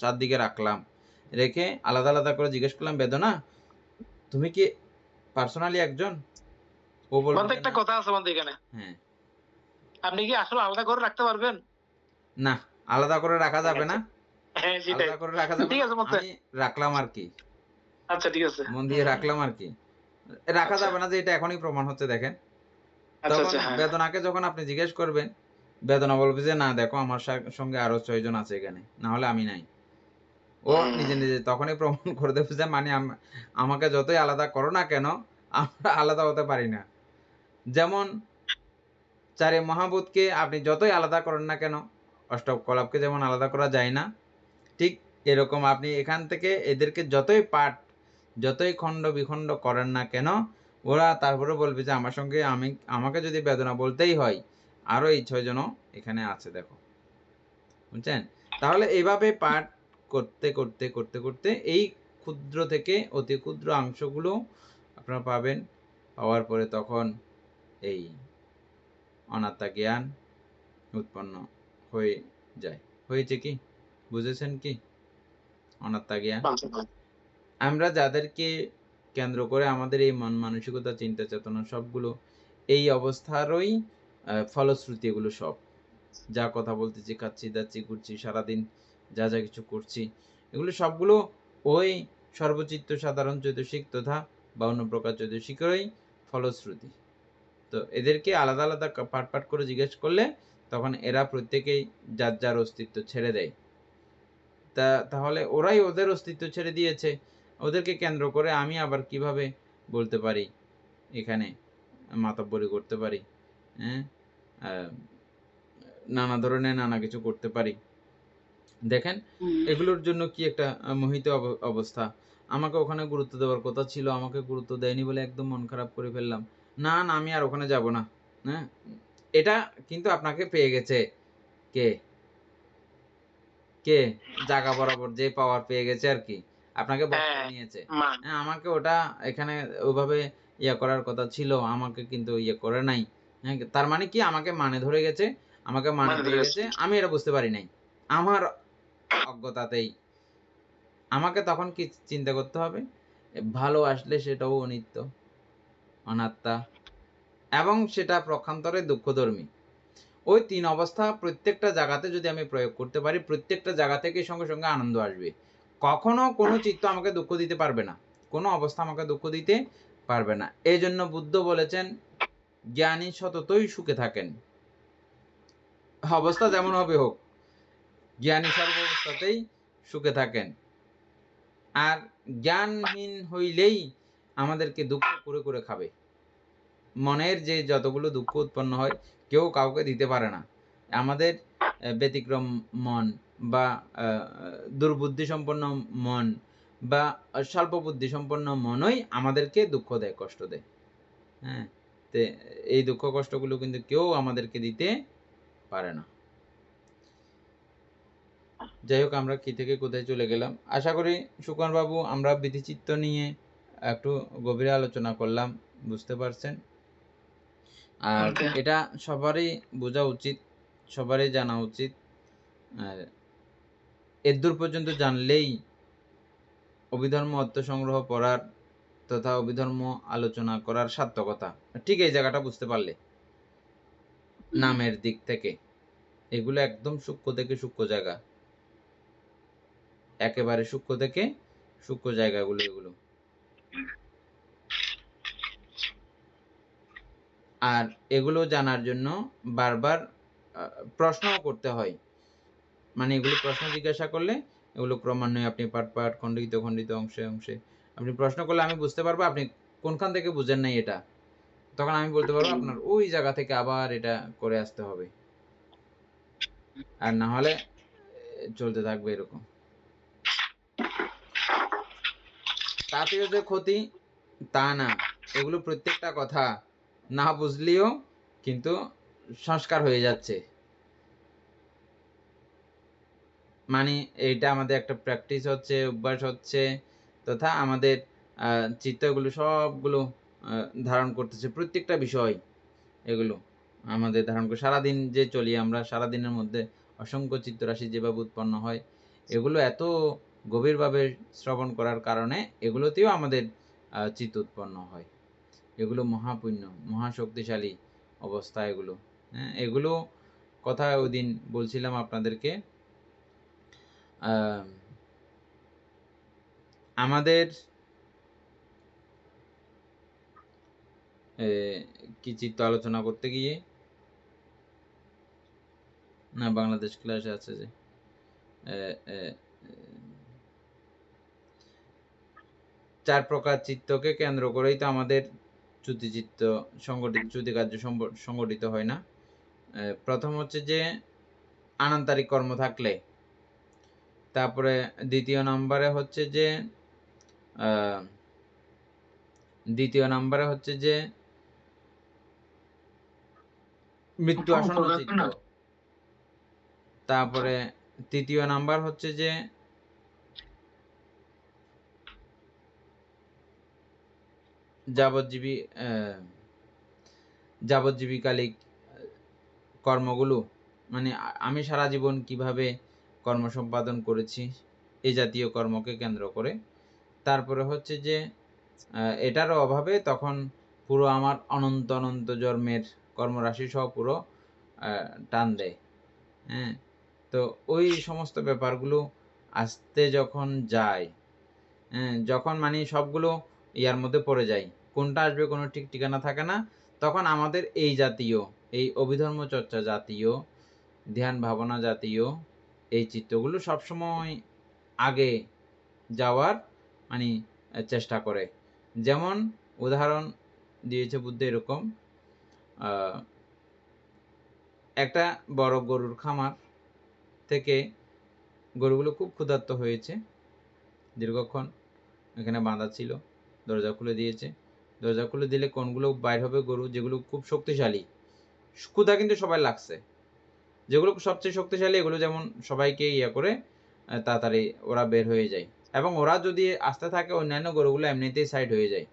7 দিকে রাখলাম, রেখে আলাদা আলাদা করে জিজ্ঞেস করলাম, বেদনা তুমি কি পার্সোনালি একজন? ও বলবে একটা কথা আছে বন্ধু এখানে, হ্যাঁ, আপনি কি আসলে আলাদা করে রাখতে পারবেন? না, আলাদা করে রাখা যাবে না। হ্যাঁ, সেটাই, আলাদা করে রাখা যাবে ঠিক না, আছে, আমি রাখলাম আর কি। আচ্ছা, ঠিক আছে, মন দিয়ে রাখলাম আর কি। রাখা যাবে না যে এটা এখনই প্রমাণ হচ্ছে, দেখেন। তখন বেদনাকে যখন আপনি জিজ্ঞেস করবেন, বেদনা বলবে যে না, দেখো আমার সঙ্গে আরো 6 জন আছে এখানে, না হলে আমি নাই। ও নিজে নিজে তখনই প্রমাণ করে দেবে যে মানে আমাকে যতই আলাদা করো না কেন, আমরা আলাদা হতে পারি না। যেমন 4 মহাভূতকে আপনি যতই আলাদা করেন না কেন, অষ্টকলাপকে যেমন আলাদা করা যায় না, ঠিক এরকম আপনি এখান থেকে এদেরকে যতই পাঠ, যতই খণ্ড বিখণ্ড করেন না কেন, ওরা তারপরে বলবে যে আমার সঙ্গে আমাকে যদি বেদনা বলতেই হয়, আরো এই 6 জনও এখানে আছে, দেখো, বুঝছেন? তাহলে এইভাবে পাঠ করতে করতে করতে করতে এই ক্ষুদ্র থেকে অতি ক্ষুদ্র অংশগুলো আপনারা পাবেন। পাওয়ার পরে তখন এই অনাত্মা জ্ঞান উৎপন্ন হয়ে যায়। হয়েছে কি? বুঝেছেন কি অনাত্মা জ্ঞান? আমরা যাদেরকে কেন্দ্র করে আমাদের এই মন মানসিকতা চিন্তা চেতনা সবগুলো এই অবস্থারই ফলশ্রুতি। এগুলো সব যা কথা বলতেছি, খাচ্ছি দাচ্ছি ঘুরছি সারাদিন যা যা কিছু করছি, এগুলো সবগুলো ওই সর্বচিত্ত সাধারণ চৈতসিক তথা 52 প্রকার চৈতসিকেরই ফলশ্রুতি। তো এদেরকে আলাদা আলাদা পাট পাট করে জিজ্ঞেস করলে তখন এরা প্রত্যেকেই যার যার অস্তিত্ব ছেড়ে দেয়। তাহলে ওরাই ওদের অস্তিত্ব ছেড়ে দিয়েছে, ওদেরকে কেন্দ্র করে আমি আবার কিভাবে বলতে পারি এখানে মাতব্বরি করতে পারি, হ্যাঁ, নানা ধরনের নানা কিছু করতে পারি। দেখেন এগুলোর জন্য কি একটা মোহিত অবস্থা। আমাকে ওখানে গুরুত্ব দেওয়ার কথা ছিল, আমাকে গুরুত্ব দেয়নি বলে একদম মন খারাপ করে ফেললাম। না না আমি আর ওখানে যাব না। হ্যাঁ, এটা কিন্তু আপনাকে পেয়ে গেছে কে? কে? জায়গা বরাবর যে পাওয়ার পেয়ে গেছে আর কি, আপনাকে বসায় নিয়েছে। হ্যাঁ, আমাকে ওটা এখানে ওভাবে ইয়ে করার কথা ছিল, আমাকে কিন্তু ইয়ে করে নাই। হ্যাঁ, তার মানে কি আমাকে মানে ধরে গেছে, আমাকে মানে ধরে গেছে, আমি এটা বুঝতে পারি নাই আমার অজ্ঞতাতেই। আমাকে তখন কি চিন্তা করতে হবে? ভালো আসলে সেটাও অনিত্য, অনাত্মা, এবং সেটা প্রক্ষান্তরে দুঃখধর্মী। ওই 3 অবস্থা প্রত্যেকটা জায়গাতে যদি আমি প্রয়োগ করতে পারি, প্রত্যেকটা জায়গা থেকে সঙ্গে সঙ্গে আনন্দ আসবে। কখনো কোনো চিত্ত আমাকে দুঃখ দিতে পারবে না, কোনো অবস্থা আমাকে দুঃখ দিতে পারবে না। এই জন্য বুদ্ধ বলেছেন জ্ঞানী সততই সুখে থাকেন, অবস্থা যেমন হবে হোক, জ্ঞানী সর্বাবস্থাতেই সুখে থাকেন। আর জ্ঞানহীন হইলেই আমাদেরকে দুঃখ করে করে খাবে। মনের যে যতগুলো দুঃখ উৎপন্ন হয় কেউ কাউকে দিতে পারে না। আমাদের ব্যতিক্রম মন বা দুর্বুদ্ধি সম্পন্ন মন বা স্বল্প বুদ্ধি সম্পন্ন মনই আমাদেরকে দুঃখ দেয়, কষ্ট দেয়। হ্যাঁ, তো এই দুঃখ কষ্টগুলো কিন্তু কেউ আমাদেরকে দিতে পারে না। যাই হোক, আমরা কি থেকে কোথায় চলে গেলাম। আশা করি সুকন বাবু আমরা বিধিচিত্ত নিয়ে একটু গভীরে আলোচনা করলাম, বুঝতে পারছেন। আর এটা সবারই বোঝা উচিত, সবারই জানা উচিত। আর এদূর পর্যন্ত জানলেই অভিধর্ম অর্থ সংগ্রহ পড়ার তথা অভিধর্ম আলোচনা করার সার্থকতা। ঠিক এই জায়গাটা বুঝতে পারলে নামের দিক থেকে এগুলো একদম সূক্ষ্ম থেকে সূক্ষ্ম জায়গা, একেবারে সূক্ষ্ম থেকে সূক্ষ্ম জায়গাগুলো এগুলো। আর এগুলো জানার জন্য বারবার প্রশ্নও করতে হয়। মানে এগুলো প্রশ্ন জিজ্ঞাসা করলে এগুলো ক্রমান্বয়ে আপনি পাট পাট খণ্ডিত খণ্ডিত অংশে অংশে আপনি প্রশ্ন করলে আমি বুঝতে পারবো আপনি কোনখান থেকে বুঝেন নাই এটা। তখন আমি বলতে পারবো আপনার ওই জায়গা থেকে আবার এটা করে আসতে হবে, আর না হলে চলতে থাকবে এরকম। তাতেও যে ক্ষতি তা না, এগুলো প্রত্যেকটা কথা না বুঝলেও কিন্তু সংস্কার হয়ে যাচ্ছে। মানে এইটা আমাদের একটা প্র্যাকটিস হচ্ছে, অভ্যাস হচ্ছে, তথা আমাদের চিত্তগুলো সবগুলো ধারণ করতেছে, প্রত্যেকটা বিষয় এগুলো আমাদের ধারণ করে সারাদিন যে চলি আমরা, সারাদিনের মধ্যে অসংখ্য চিত্তরাশি যেভাবে উৎপন্ন হয়, এগুলো এত গভীরভাবে শ্রবণ করার কারণে এগুলোতেও আমাদের চিত্ত উৎপন্ন হয়। এগুলো মহাপুণ্য, মহাশক্তিশালী অবস্থা এগুলো। হ্যাঁ, এগুলো কথা ওই দিন বলছিলাম আপনাদেরকে। আমাদের কি চিত্ত আলোচনা করতে গিয়ে না বাংলাদেশ ক্লাসে আছে যে 4 প্রকার চিত্তকে কেন্দ্র করেই তো আমাদের চ্যুতিচিত্ত সংগঠিত, চ্যুতি কার্য সংগঠিত হয় না। প্রথম হচ্ছে যে আনান্তরিক কর্ম থাকলে, তারপরে দ্বিতীয় নম্বরে হচ্ছে যে মৃত্যু আসন্ন চিত্ত, তারপরে তৃতীয় নাম্বার হচ্ছে যে যাবজ্জীবী যাবজ্জীবীকালিক কর্মগুলো, মানে আমি সারা জীবন কিভাবে কর্ম সম্পাদন করেছি এই জাতীয় কর্মকে কেন্দ্র করে। তারপরে হচ্ছে যে এটারও অভাবে তখন পুরো আমার অনন্ত অনন্ত জন্মের কর্মরাশি সহ পুরো টান দেয়। হ্যাঁ, তো ওই সমস্ত ব্যাপারগুলো আসতে যখন যায়, যখন মানে সবগুলো ইয়ার মধ্যে পড়ে যায়, কোনটা আসবে কোনো ঠিক ঠিকানা থাকে না, তখন আমাদের এই জাতীয়, এই অভিধর্ম চর্চা জাতীয়, ধ্যান ভাবনা জাতীয় এই চিত্তগুলো সবসময় আগে যাওয়ার মানে চেষ্টা করে। যেমন উদাহরণ দিয়েছে বুদ্ধ এরকম, একটা বড় গরুর খামার থেকে গরুগুলো খুব ক্ষুধার্ত হয়েছে, দীর্ঘক্ষণ এখানে বাঁধা ছিল, দরজা খুলে দিয়েছে। দরজা খুলে দিলে কোনগুলো বাইর হবে? গরু যেগুলো খুব শক্তিশালী, ক্ষুধা কিন্তু সবাই লাগছে, যেগুলো সবচেয়ে শক্তিশালী এগুলো যেমন সবাইকে ইয়া করে তাড়াতাড়ি ওরা বের হয়ে যায়, এবং ওরা যদি আসতে থাকে অন্যান্য গরুগুলো এমনিতেই সাইড হয়ে যায়।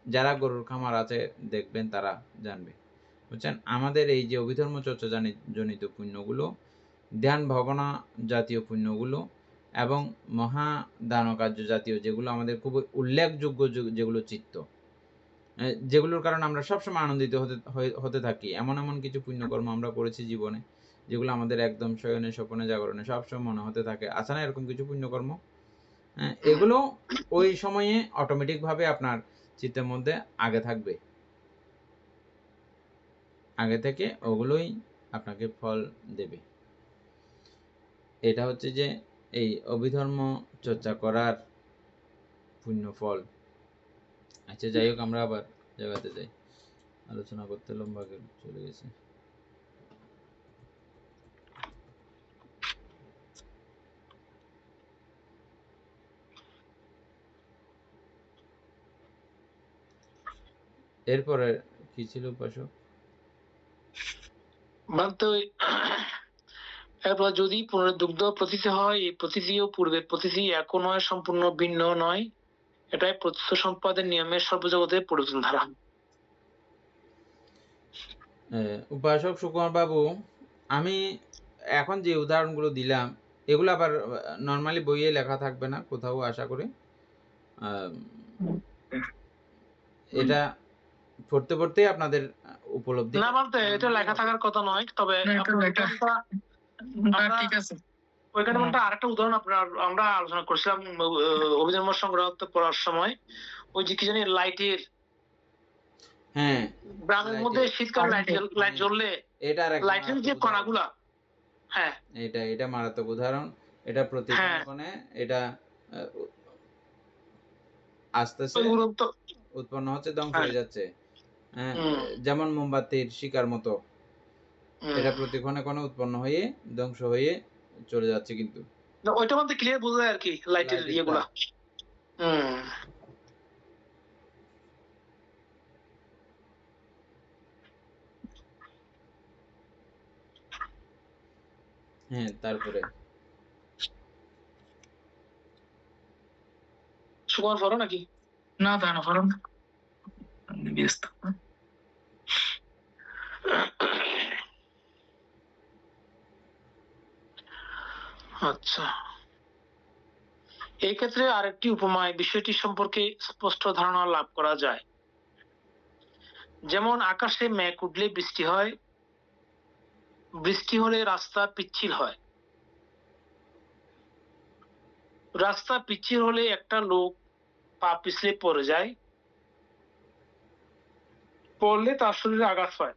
যারা গরুর খামার আছে দেখবেন তারা জানবে, বুঝছেন? আমাদের এই যে অভিধর্ম চর্চা জনিত পুণ্যগুলো, ধ্যান ভাবনা জাতীয় পুণ্যগুলো এবং মহা দান কার্য জাতীয় যেগুলো আমাদের খুব উল্লেখযোগ্য যেগুলো চিত্ত, যেগুলোর কারণে আমরা সবসময় আনন্দিত হতে থাকি, এমন এমন কিছু পুণ্যকর্ম আমরা করেছি জীবনে যেগুলো আমাদের একদম শয়নে স্বপনে জাগরণে সবসময় মনে হতে থাকে, আছে না এরকম কিছু পুণ্যকর্ম? এগুলো ওই সময়ে অটোমেটিকভাবে আপনার চিত্তের মধ্যে আগে থাকবে, আগে থেকে ওগুলোই আপনাকে ফল দেবে। এটা হচ্ছে যে এই অভিধর্ম চর্চা করার পুণ্য ফল। আচ্ছা, যাই হোক, আমরা আবার জায়গাতে যাই, আলোচনা করতে লম্বা চলে গেছে। এরপরে কি ছিল উপাসক? বলতে এরপর যদি পুনরুদ্যুগ্ধ প্রতীতি হয়, এই প্রতীতিও পূর্বের প্রতীতি একও নয়, সম্পূর্ণ ভিন্ন নয়, এটাই প্রত্যক্ষ সম্পাদের নিয়মের সর্বজগতের প্রয়োজন ধারা। উপাসক সুকুমার বাবু, আমি এখন যে উদাহরণগুলো দিলাম এগুলো আবার নর্মালি বইয়ে লেখা থাকবে না কোথাও, আশা করি। এটা পড়তে পড়তে আপনাদের উপলব্ধি না, বলতে এটা লেখা থাকার কথা নয়, তবে ঠিক আছে। ওইখানে আরেকটা উদাহরণ আমরা আলোচনা করছিলাম অভিধর্ম সংগ্রহ পড়ার সময়, ওই যে কি জানি লাইটের, হ্যাঁ, গ্রামের মধ্যে শীতকাল লাইট জ্বললে এটা লাইটের যে কণাগুলা, হ্যাঁ, এটা মারাত্মক উদাহরণ। এটা প্রতিফলনে এটা আস্তে আস্তে উৎপন্ন হচ্ছে, ধ্বংস হয়ে যাচ্ছে। যেমন মোমবাতির শিকার মতো, এটা প্রতিক্ষণে কোনো উৎপন্ন হয়ে ধ্বংস হয়ে চলে যাচ্ছে, কিন্তু ওইটা বলতে ক্লিয়ার বোঝা যায় আর কি, লাইটের ইয়েগুলা। হ্যাঁ, তারপরে সুকুমার ফরো নাকি? না, তা না, ফরো না, ব্যস্ত। আচ্ছা, এই ক্ষেত্রে আরেকটি উপমায় বিষয়টি সম্পর্কে স্পষ্ট ধারণা লাভ করা যায়। যেমন আকাশে মেঘ উঠলে বৃষ্টি হয়, বৃষ্টি হলে রাস্তা পিচ্ছিল হয়, রাস্তা পিচ্ছিল হলে একটা লোক পা পিছলে পড়ে যায়, পড়লে তার শরীরে আঘাত হয়।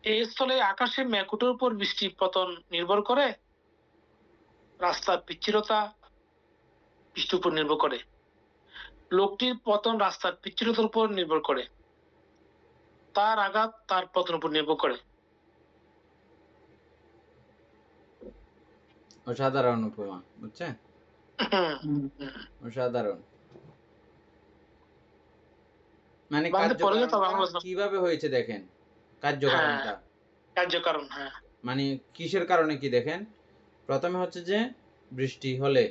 এই স্থলে আকাশে মেঘুটের উপর বৃষ্টি পতন নির্ভর করে, রাস্তার পিচ্ছিলতা বৃষ্টির উপর নির্ভর করে, লোকটির পতন রাস্তার পিচ্ছিলতার উপর নির্ভর করে, তার আঘাত তার পতনের উপর নির্ভর করে। অসাধারণ উপমা, বুঝছেন? অসাধারণ। মানে কিভাবে হয়েছে দেখেন, কার্যকারণ। হ্যাঁ, মানে কিসের কারণে কি দেখেন, প্রথমে হচ্ছে যে বৃষ্টি হলে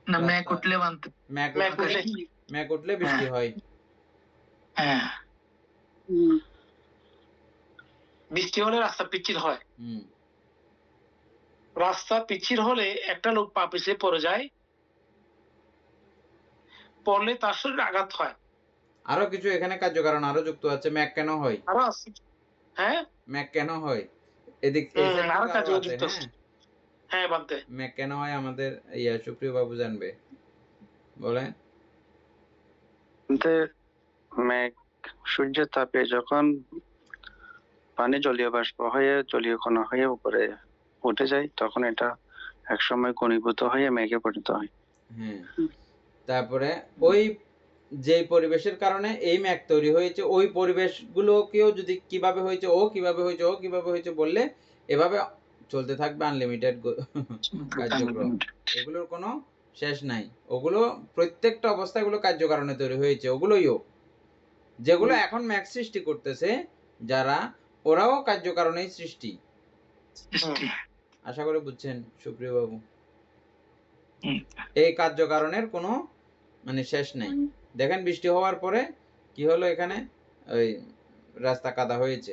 না মেঘ রাস্তা- উঠলে বানতে মেঘ মেঘ উঠলে উঠলে মেঘ উঠলে বৃষ্টি হয়। হ্যাঁ বৃষ্টি হলে রাস্তা পিচ্ছিল হয়। হুম রাস্তা পিচ্ছিল হলে একটা লোক পা পিছলে পড়ে যায়, পড়লে তার শরীরে আঘাত হয়। আরো কিছু এখানে কার্যকারণ আরো যুক্ত আছে। মেঘ কেন হয়? আরো আছে। হ্যাঁ মেঘ কেন হয়? এদিক এই সাইড আরো থেকে কাজ আরো আছে। যুক্ত আছে। হ্যাঁ, হ্যাঁ বানতে মেঘ কেন হয় আমাদের সুপ্রিয় বাবু জানবে, বলেন। মেঘ সূর্যের তাপে যখন পানি জলীয় বাষ্প হয়ে জলীয় কণা হয়ে উপরে উঠে যায়, তখন এটা একসময় ঘনীভূত হয়ে মেঘে পরিণত হয়। হ্যাঁ, তারপরে ওই যে পরিবেশের কারণে এই মেঘ তৈরি হয়েছে, ওই পরিবেশগুলোকেও যদি কিভাবে হয়েছে ও কিভাবে হয়েছে ও কিভাবে হয়েছে বললে এভাবে চলতে থাকবে আনলিমিটেড কার্যক্রম। এগুলোর কোনো শেষ নাই। ওগুলো প্রত্যেকটা অবস্থায় এগুলো কার্যকারণে তৈরি হয়েছে। ওগুলোইও যেগুলো এখন মেঘ সৃষ্টি করতেছে যারা, ওরাও কার্যকারণেই সৃষ্টি। আশা করি বুঝছেন সুপ্রিয় বাবু। এই কার্যকারণের কোনো মানে শেষ নাই। দেখেন বৃষ্টি হওয়ার পরে কি হলো, এখানে ওই রাস্তা কাদা হয়েছে,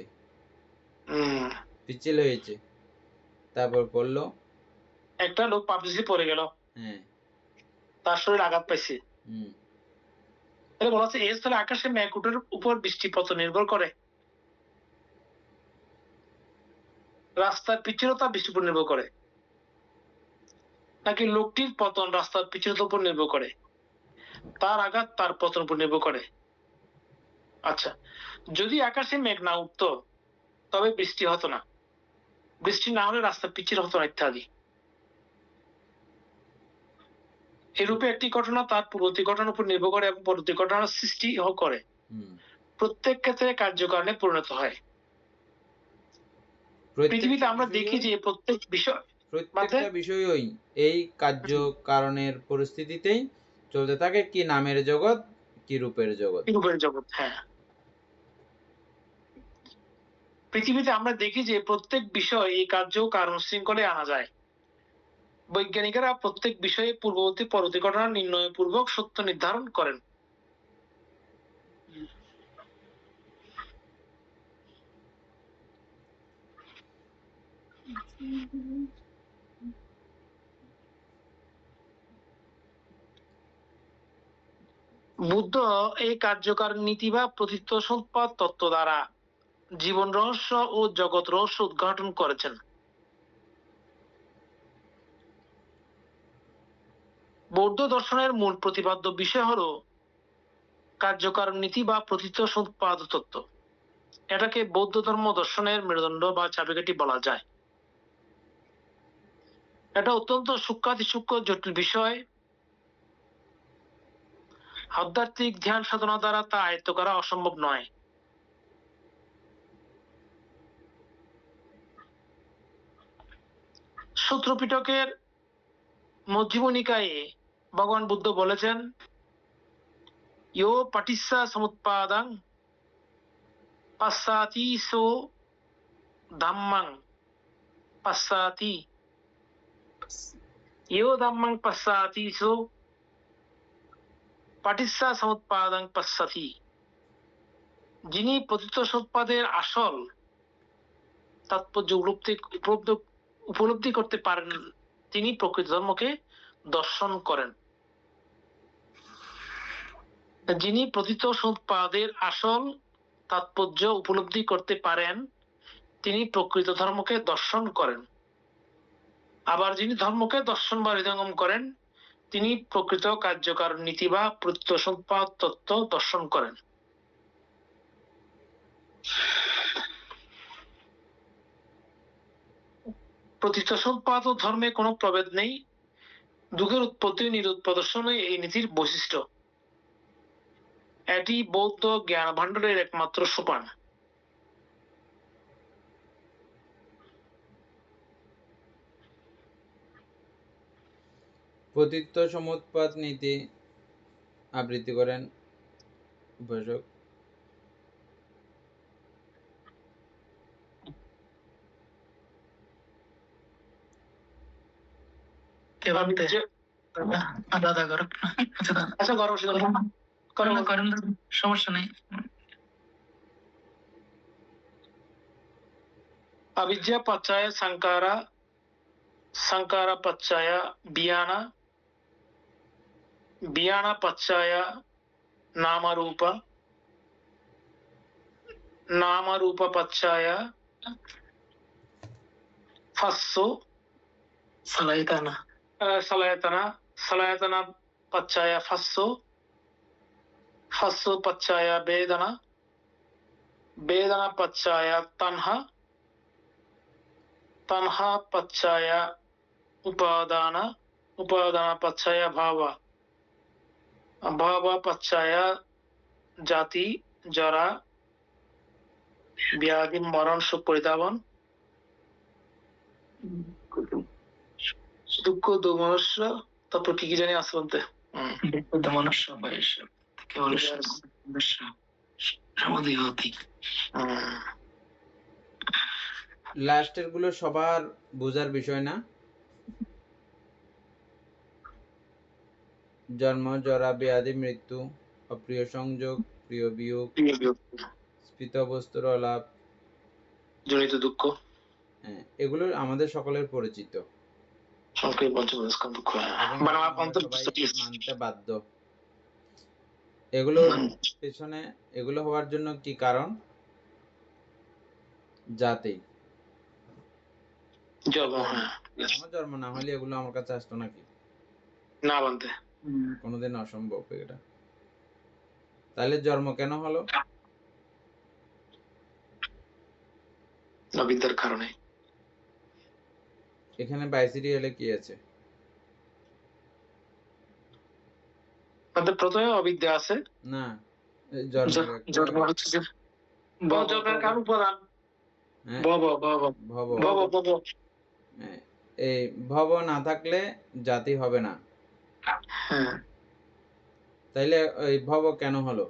পিচ্ছিল হয়েছে, তারপর পড়লো, একটা লোক পা পিছলে পড়ে গেল, হ্যাঁ তার শরীরে আঘাত পাইছে। হুম তাহলে বলা হচ্ছে এই স্থলে আকাশে মেঘের উপর বৃষ্টিপাত নির্ভর করে, রাস্তার পিচ্ছিলতা বৃষ্টির উপর নির্ভর করে, নাকি লোকটির পতন রাস্তার পিচ্ছিলতার উপর নির্ভর করে, তার আঘাত তার পতন উপর নির্ভর করে? আচ্ছা, যদি আকাশে মেঘ না উঠতো তবে বৃষ্টি হতো না, বৃষ্টি না হলে রাস্তা পিচ্ছিল হতো না, ইত্যাদি। এরূপে একটি ঘটনা তার পূর্ববর্তী ঘটনার উপর নির্ভর করে এবং পরবর্তী ঘটনার সৃষ্টি করে প্রত্যেক ক্ষেত্রে কার্যকারণে পরিণত হয়। পৃথিবীতে আমরা দেখি যে প্রত্যেকটা বিষয়ই এই কার্যকারণের পরিস্থিতিতেই চলতে থাকে। কি নামের জগৎ, কি রূপের জগৎ। রূপের জগৎ, হ্যাঁ। পৃথিবীতে আমরা দেখি যে প্রত্যেক বিষয় এই কার্য কারণ শৃঙ্খলে আনা যায়। বৈজ্ঞানিকেরা প্রত্যেক বিষয়ে পূর্ববর্তী পরবর্তী ঘটনা নির্ণয় পূর্বক সত্য নির্ধারণ করেন। বুদ্ধ এই কার্যকার নীতি বা প্রতীত্ব সম্পাদ তত্ত্ব দ্বারা জীবন রহস্য ও জগৎ রহস্য উদ্ঘাটন করেছেন। বৌদ্ধ দর্শনের মূল প্রতিপাদ্য বিষয় হলো কার্যকার নীতি বা প্রতীত্ব সম্পাদ তত্ত্ব। এটাকে বৌদ্ধ ধর্ম দর্শনের মেরুদণ্ড বা চাবিকাঠি বলা যায়। এটা অত্যন্ত সূক্ষ্মাতিসূক্ষ্ম জটিল বিষয়। আধ্যাত্মিক ধ্যান সাধনা দ্বারা তা আয়ত্ত করা অসম্ভব নয়। সূত্র পিটকের মধ্যমা নিকায়ে ভগবান বুদ্ধ বলেছেন, ইয়ো পাটিস্যা সমুৎপাদাং পাশ্চাতি সো ধাম্মাং পাশ্চাতি, ইয়ো ধাম্মাং পাশ্চাতি সো পাটিস্যা সমুৎপাদাং পাশ্চাতি। যিনি পতিত সম্পাদের আসল তাৎপর্য উপলব্ধি করতে পারেন, তিনি প্রকৃত ধর্মকে দর্শন করেন। যিনি পতিত সম্পাদের আসল তাৎপর্য উপলব্ধি করতে পারেন, তিনি প্রকৃত ধর্মকে দর্শন করেন। আবার যিনি ধর্মকে দর্শন বা হৃদয়ঙ্গম করেন, তিনি প্রকৃত কার্যকারণ নীতি বা প্রতীত সম্পাদ তত্ত্ব দর্শন করেন। প্রতীত সম্পাদ ও ধর্মে কোনো প্রভেদ নেই। দুঃখের উৎপত্তি নিরোধ প্রদর্শনই এই নীতির বৈশিষ্ট্য। এটি বৌদ্ধ জ্ঞান ভাণ্ডারের একমাত্র সোপান। প্রতীত্ব সমুৎপাদ নীতি আবৃত্তি করেন উপাসক। দাদা করো। আচ্ছা দাদা। আচ্ছা করো সেটা করেন না, করেন না, সমস্যা নেই। अविद्या पच्चाय संकारा, संकारा पच्चाय बियाना, बियाना पच्चाय नाम रूप, नाम रूप पच्चाय फस्सो सलायताना, सलायतना, सलायतना पच्चाय फस्सो, फस्सो पच्चाय वेदना, वेदना पच्चाय तन्हा, तन्हा पच्चाय उपादान, उपादान पच्चाय भाव, भाव पच्चाय जाति जरा व्याधि मरण शोक परितापन দুঃখ দোমনস্য, তারপর কি কি জানি আছে বলতে মনুষ্য বয়স কেবল সমাধি হতি। লাস্টের গুলো সবার বোঝার বিষয় না। জন্ম, জরা, ব্যাধি, মৃত্যু, অপ্রিয় সংযোগ, প্রিয় বিয়োগ, স্ফীত বস্তুর অলাপ, জনিত দুঃখ, এগুলো আমাদের সকলের পরিচিত সংক্ষেপ পঞ্চমস্কন্ধ দুঃখ, এবং মানে আমার আমরা অন্তর সবাই মানতে বাধ্য। এগুলোর পেছনে, এগুলো হওয়ার জন্য কি কারণ? জাতি, জন্ম। আমার জন্ম না হলে এগুলো আমার কাছে আসতো নাকি? না বানতে কোনোদিন অসম্ভব এটা। তাহলে জন্ম কেন হলো? অবিদ্যার কারণে। এখানে বাইসিরিয়ালে কি আছে? প্রথমে অবিদ্যা আছে না, জন্ম হচ্ছে যে জন্মের কারণ উপাদান ভব, ভব ভব। ভব ভব। এই ভব না থাকলে জাতি হবে না। হ্যাঁ, তাইলে ওই ভব কেন হলো?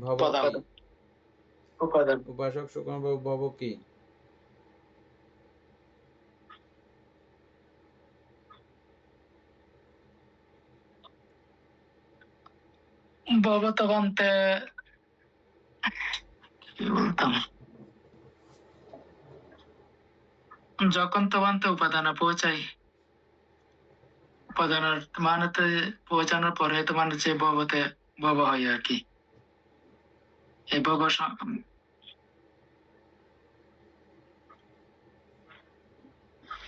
ভব কি? উপাদান। উপাসক সুকুমার বাবু, ভব কি? ভগবতবন্তে কি বলতাম, যখন তবন্তে উপাদান পৌঁছাই, উপাদানের মানেতে পৌঁছানোর পরে তোমার যে ভবতে ভব হয় আর কি। এই ভব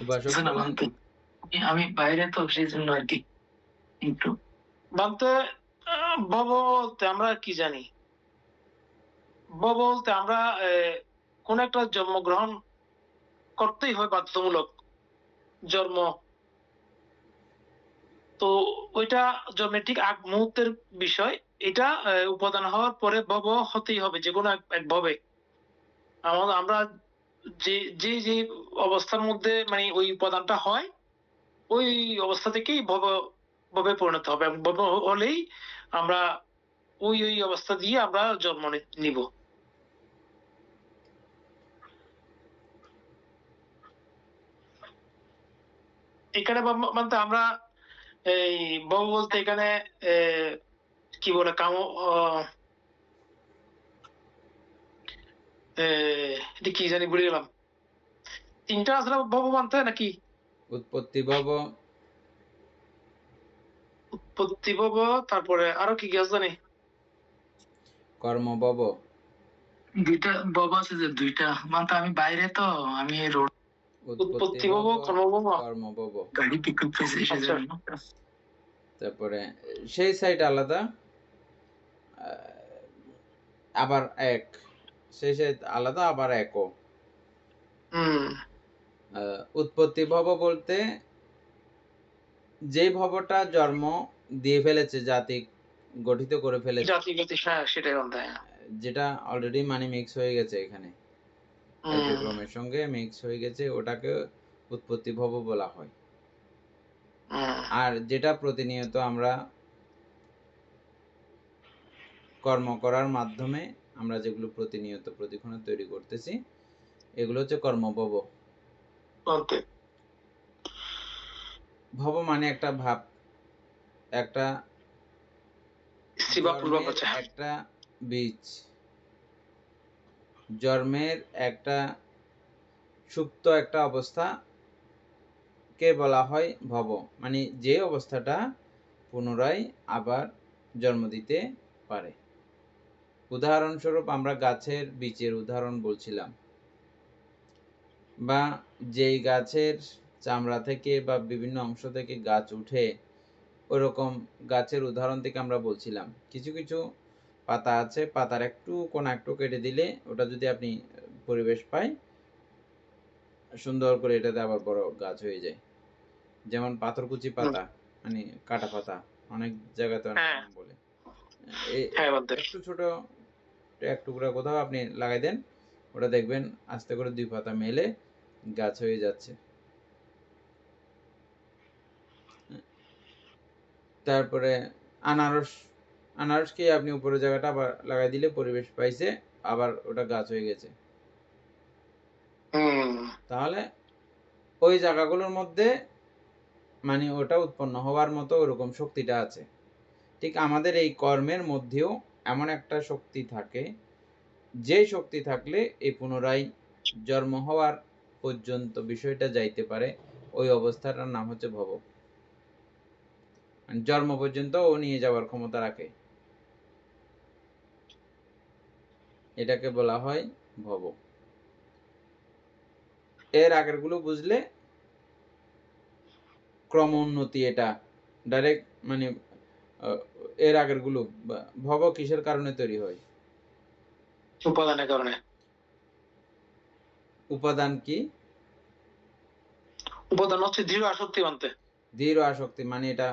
উপাসক বলেন। আমি বাইরে তো সেই জন্য আর কি একটু বলতে ভব বলতে আমরা কি জানি? ভব বলতে আমরা কোন একটা জন্মগ্রহণ করতেই হয় বাধ্যতামূলক জন্ম। তো ওইটা জন্মের ঠিক আগ মুহূর্তের বিষয়। এটা উপাদান হওয়ার পরে ভব হতেই হবে, যে কোনো এক ভবে। আমরা যে যে যে অবস্থার মধ্যে মানে ওই উপাদানটা হয়, ওই অবস্থা থেকেই ভবে পরিণত হবে। ভব হলেই আমরা ওই ওই অবস্থা দিয়ে আমরা জন্ম নিব। এখানে বলতে আমরা এই ভব বলতে এখানে কি বলে কাম, এটা কি জানি ভুলে গেলাম। তিনটা আসলে ভব মানতে হয় নাকি? উৎপত্তি ভব, উৎপত্তি ভব, তারপরে আরো কি কি আছে জানি? কর্ম ভব। দুইটা ভব আছে, যে দুইটা মানে আমি বাইরে তো, আমি রোড উৎপত্তি ভব, কর্ম ভব, কর্ম ভব। গাড়ি পিক আপ পেয়েছি সেজন্য। তারপরে সেই সাইড আলাদা, আবার এক, সেই সাইড আলাদা আবার একও। উৎপত্তি ভব বলতে যে ভবটা জন্ম দিয়ে ফেলেছে, জাতি গঠিত করে ফেলেছে, সেটাই বলতে, যেটা অলরেডি মানে মিক্স হয়ে গেছে, এখানে কার্যক্রমের সঙ্গে মিক্স হয়ে গেছে, ওটাকে উৎপত্তি ভব বলা হয়। আর যেটা প্রতিনিয়ত আমরা কর্ম করার মাধ্যমে আমরা যেগুলো প্রতিনিয়ত প্রতিক্ষণে তৈরি করতেছি, এগুলো হচ্ছে কর্মভব। ভব মানে একটা ভাব, একটা স্ত্রী বা পূর্ব জন্মের বাচ্চা। একটা বীজ, জন্মের একটা সুপ্ত একটা অবস্থা কে বলা হয় ভব, মানে যে অবস্থাটা পুনরায় আবার জন্ম দিতে পারে। উদাহরণস্বরূপ আমরা গাছের বীজের উদাহরণ বলছিলাম, বা যেই গাছের চামড়া থেকে বা বিভিন্ন অংশ থেকে গাছ উঠে, ওরকম গাছের উদাহরণ থেকে আমরা বলছিলাম। কিছু কিছু পাতা আছে, পাতার একটু কোনা একটু কেটে দিলে ওটা যদি আপনি পরিবেশ পায়, সুন্দর করে এটাতে আবার বড় গাছ হয়ে যায়। যেমন পাথরকুচি পাতা, মানে কাটা পাতা, অনেক জায়গাতে অনেক হ্যাঁ। নাম বলে। হ্যাঁ বলতে। একটু ছোট এক টুকরা কোথাও আপনি লাগাই দেন, ওটা দেখবেন আস্তে করে 2 পাতা মেলে গাছ হয়ে যাচ্ছে। তারপরে আনারস, আনারসকে আপনি উপরের জায়গাটা আবার লাগাই দিলে পরিবেশ পাইছে, আবার ওটা গাছ হয়ে গেছে। তাহলে ওই জায়গাগুলোর মধ্যে মানে ওটা উৎপন্ন হওয়ার মতো ওরকম শক্তিটা আছে। ঠিক আমাদের এই কর্মের মধ্যেও এমন একটা শক্তি থাকে, যে শক্তি থাকলে এই পুনরায় জন্ম হওয়ার পর্যন্ত বিষয়টা যাইতে পারে। ওই অবস্থাটার নাম হচ্ছে ভব। জন্ম পর্যন্ত ও নিয়ে যাওয়ার ক্ষমতা রাখে, এটাকে বলা হয় ভব। এর আগের গুলো বুঝলে ক্রম উন্নতি, এটা ডাইরেক্ট মানে এর আগের গুলো ভব কিসের কারণে তৈরি হয়? উপাদানের কারণে। উপাদান কি? উপাদান হচ্ছে দৃঢ় আসক্তি মানতে। দৃঢ় আসক্তি, মানে এটা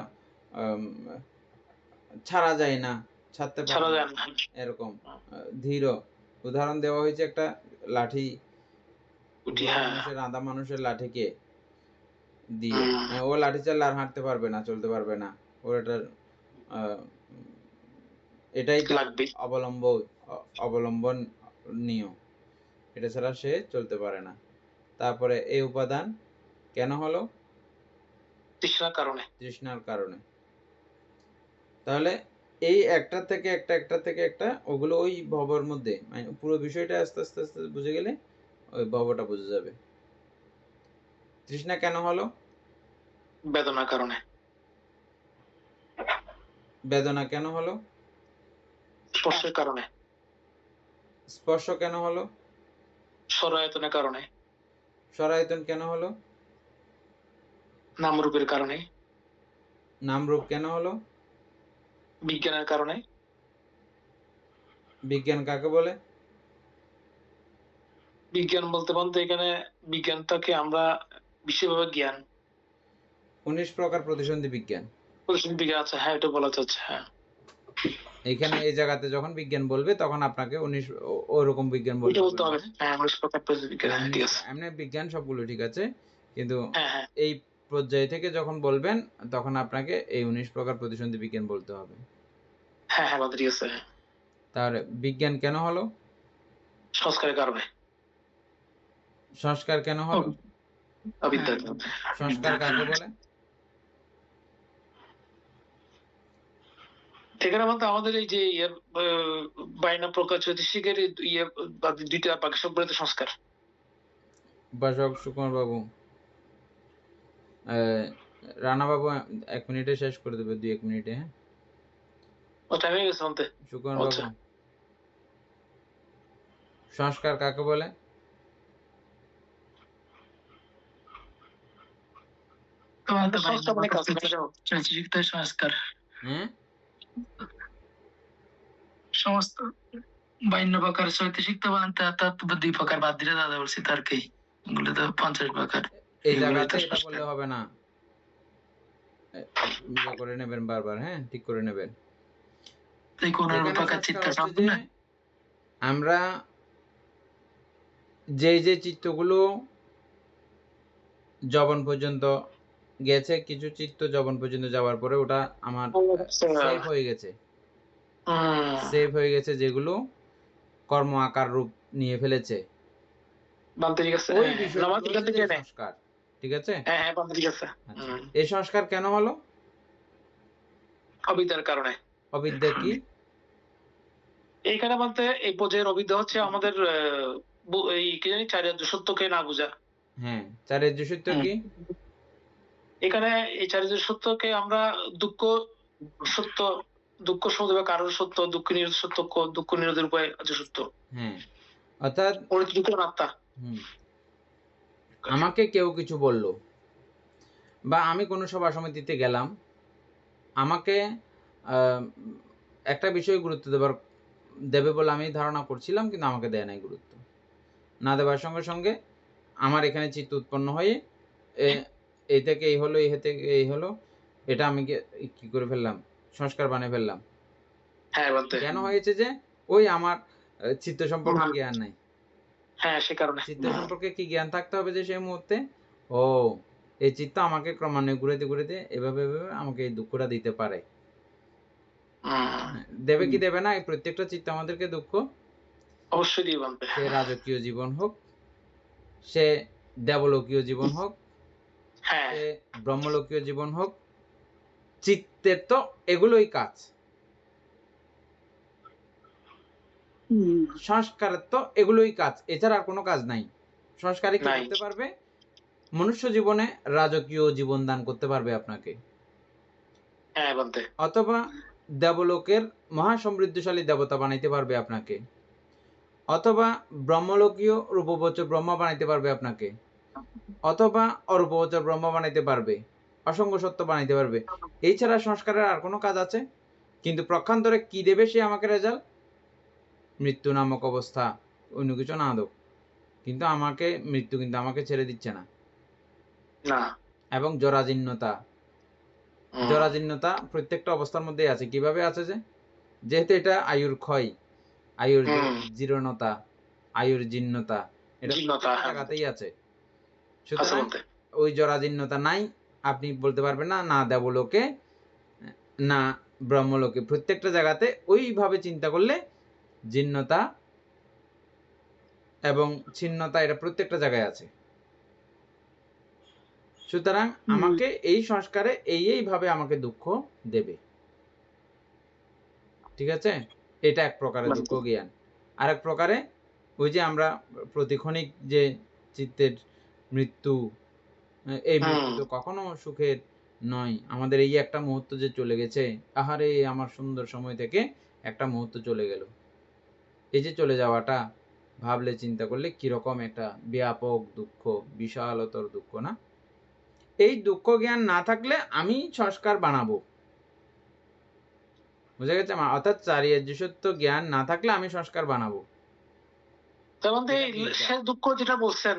ছাড়া যায় না, ছাড়তে ছাড়া পারে যায় না, না। এরকম দৃঢ়। উদাহরণ দেওয়া হয়েছে একটা লাঠি, মানুষের আধা মানুষের লাঠিকে দিয়ে, ও লাঠি চাললে আর হাঁটতে পারবে না, চলতে পারবে না, ওর এটার এটাই লাগবে। অবলম্বনীয়, এটা ছাড়া সে চলতে পারে না। তারপরে এই উপাদান কেন হলো? তৃষ্ণার কারণে। তৃষ্ণার কারণে। তাহলে এই একটা থেকে একটা, একটা থেকে একটা, ওগুলো ওই ভবের মধ্যে, মানে পুরো বিষয়টা আস্তে আস্তে আস্তে বুঝে গেলে ওই ভবটা বুঝে যাবে। তৃষ্ণা কেন হলো? বেদনার কারণে। বেদনা কেন হলো? স্পর্শের কারণে। স্পর্শ কেন হলো? সরায়তনের কারণে। সরায়তন কেন হলো? নামরূপের কারণে। নামরূপ কেন হলো? বিজ্ঞানের কারণে। বিজ্ঞান কাকে বলে? বিজ্ঞান বলতে বলতে এখানে বিজ্ঞানটাকে আমরা বিশেষভাবে জ্ঞান। 19 প্রকার প্রতিসন্ধি বিজ্ঞান। প্রতিসন্ধি বিজ্ঞান আছে, হ্যাঁ এটা বলা যাচ্ছে। হ্যাঁ, এখানে এই জায়গাতে যখন বিজ্ঞান বলবে তখন আপনাকে 19 ওরকম বিজ্ঞান বলতে বলতে হবে। হ্যাঁ 19 প্রকার প্রতিসন্ধি বিজ্ঞান, হ্যাঁ ঠিক আছে। এমনি বিজ্ঞান সবগুলো ঠিক আছে, কিন্তু হ্যাঁ এই পর্যায় থেকে যখন বলবেন তখন আপনাকে এই 19 প্রকার প্রতিসন্ধি বিজ্ঞান বলতে হবে। হ্যাঁ হ্যাঁ ঠিক আছে। তাহলে বিজ্ঞান কেন হলো? সংস্কারের কারণে। সংস্কার কেন হলো? অবিদ্যার। সংস্কার কাকে বলে? এখানে বলতে আমাদের এই যে বাইনা প্রকার জ্যোতিষিকের দুইটা বাকি সবগুলোতে সংস্কার। উপাসক সুকুমার বাবু, রানা বাবু 1 মিনিটে শেষ করে দেবে, 2-1 মিনিটে। হ্যাঁ টাইম হয়ে গেছে বলতে। সুকুমার বাবু, সংস্কার কাকে বলে? সংস্কার হ্যাঁ সমস্ত বাইন্য প্রকার চৈতসিক তো বানতে 2 প্রকার বাদ দিলে দাদা বলছি তার কি, এগুলো তো 50 প্রকার। এই জায়গাতে এটা বললে হবে না, করে নেবেন বারবার। হ্যাঁ ঠিক করে নেবেন। আমরা যে চিত্তগুলো জবন পর্যন্ত গেছে, কিছু চিত্ত জবন পর্যন্ত যাওয়ার পরে ওটা আমার সেভ হয়ে গেছে, সেভ হয়ে গেছে, যেগুলো কর্ম আকার রূপ নিয়ে ফেলেছে, ওই বিষয়গুলো হচ্ছে সংস্কার। ঠিক আছে? হ্যাঁ হ্যাঁ বান্দা, ঠিক আছে। আচ্ছা, এই সংস্কার কেন হলো? অবিদ্যার কারণে। অবিদ্যা কি? এইখানে বলতে এই পর্যায়ের অবিদ্যা হচ্ছে আমাদের এই কি জানি চারিত্র্য সত্যকে না বোঝা। হ্যাঁ, চারিত্র্য সত্য হুম। কি? এখানে এই চারিত্র্য সত্যকে আমরা দুঃখ সত্য, দুঃখ সমুদয় বা কারণ সত্য, দুঃখ নিরোধ সত্য, দুঃখ নিরোধের উপায় আছে সত্য, হ্যাঁ, অর্থাৎ পরিচিত আত্মা। আমাকে কেউ কিছু বলল বা আমি কোনো সভা সমিতিতে গেলাম, আমাকে একটা বিষয় গুরুত্ব দেবে বলে আমি ধারণা করছিলাম, কিন্তু আমাকে দেয় নাই গুরুত্ব। না দেওয়ার সঙ্গে সঙ্গে আমার এখানে চিত্ত উৎপন্ন হয়ে এই থেকে এই হলো, এই থেকে এই হলো, এটা আমি কি করে ফেললাম? সংস্কার বানিয়ে ফেললাম। হ্যাঁ বলতে কেন হয়েছে? যে ওই আমার চিত্ত সম্পর্কে জ্ঞান নাই। হ্যাঁ সে কারণে চিত্ত সম্পর্কে কি জ্ঞান থাকতে হবে যে সেই মুহূর্তে, ও এই চিত্ত আমাকে ক্রমান্বয়ে ঘুরেতে ঘুরেতে এভাবে এভাবে আমাকে এই দুঃখটা দিতে পারে। দেবে কি দেবে না? এই প্রত্যেকটা চিত্ত আমাদেরকে দুঃখ অবশ্যই দিয়ে বানবে। সে রাজকীয় জীবন হোক, সে দেবলোকীয় জীবন হোক, হ্যাঁ সে ব্রহ্মলোকীয় জীবন হোক, চিত্তের তো এগুলোই কাজ। সংস্কারের তো এগুলোই কাজ, এছাড়া আর কোনো কাজ নাই। সংস্কারে কি করতে পারবে? মনুষ্য জীবনে রাজকীয় জীবন দান করতে পারবে আপনাকে, হ্যাঁ বলতে, অথবা দেবলোকের মহা সমৃদ্ধশালী দেবতা বানাইতে পারবে আপনাকে, অথবা ব্রহ্মলোকীয় রূপবচর ব্রহ্মা বানাইতে পারবে আপনাকে, অথবা অরূপবচর ব্রহ্মা বানাইতে পারবে, অসংখ্য সত্য বানাইতে পারবে। এছাড়া সংস্কারের আর কোনো কাজ আছে? কিন্তু প্রক্ষান্তরে কি দেবে সে আমাকে রেজাল্ট? মৃত্যু নামক অবস্থা, অন্য কিছু না দোক, কিন্তু আমাকে মৃত্যু কিন্তু আমাকে ছেড়ে দিচ্ছে না। এবং জরাজীর্ণতা, জরাজীর্ণতা প্রত্যেকটা অবস্থার মধ্যেই আছে। কিভাবে আছে? যেহেতু এটা আয়ুর ক্ষয়, আয়ুর জীর্ণতা, আয়ুর জীর্ণতা, এটা জায়গাতেই আছে। সুতরাং ওই জরাজীর্ণতা নাই, আপনি বলতে পারবেন না না দেবলোকে না ব্রহ্মলোকে, প্রত্যেকটা জায়গাতে ওইভাবে চিন্তা করলে জীর্ণতা এবং ছিন্নতা এটা প্রত্যেকটা জায়গায় আছে। সুতরাং আমাকে এই সংস্কারে এইভাবে আমাকে দুঃখ দেবে, ঠিক আছে? এটা এক প্রকারের দুঃখ জ্ঞান। আর এক প্রকারে ওই যে আমরা প্রতিক্ষণিক যে চিত্তের মৃত্যু, এই মৃত্যু তো কখনো সুখের নয়। আমাদের এই একটা মুহূর্ত যে চলে গেছে, আহারে আমার সুন্দর সময় থেকে একটা মুহূর্ত চলে গেল, এই যে চলে যাওয়াটা ভাবলে চিন্তা করলে কিরকম একটা ব্যাপক দুঃখ, বিশালতর দুঃখ না? এই দুঃখ জ্ঞান না থাকলে আমি সংস্কার বানাবো, বুঝা গেছে? অর্থাৎ চারিয়ার্যসত্য জ্ঞান না থাকলে আমি সংস্কার বানাবো। শেষ দুঃখ যেটা বলছেন,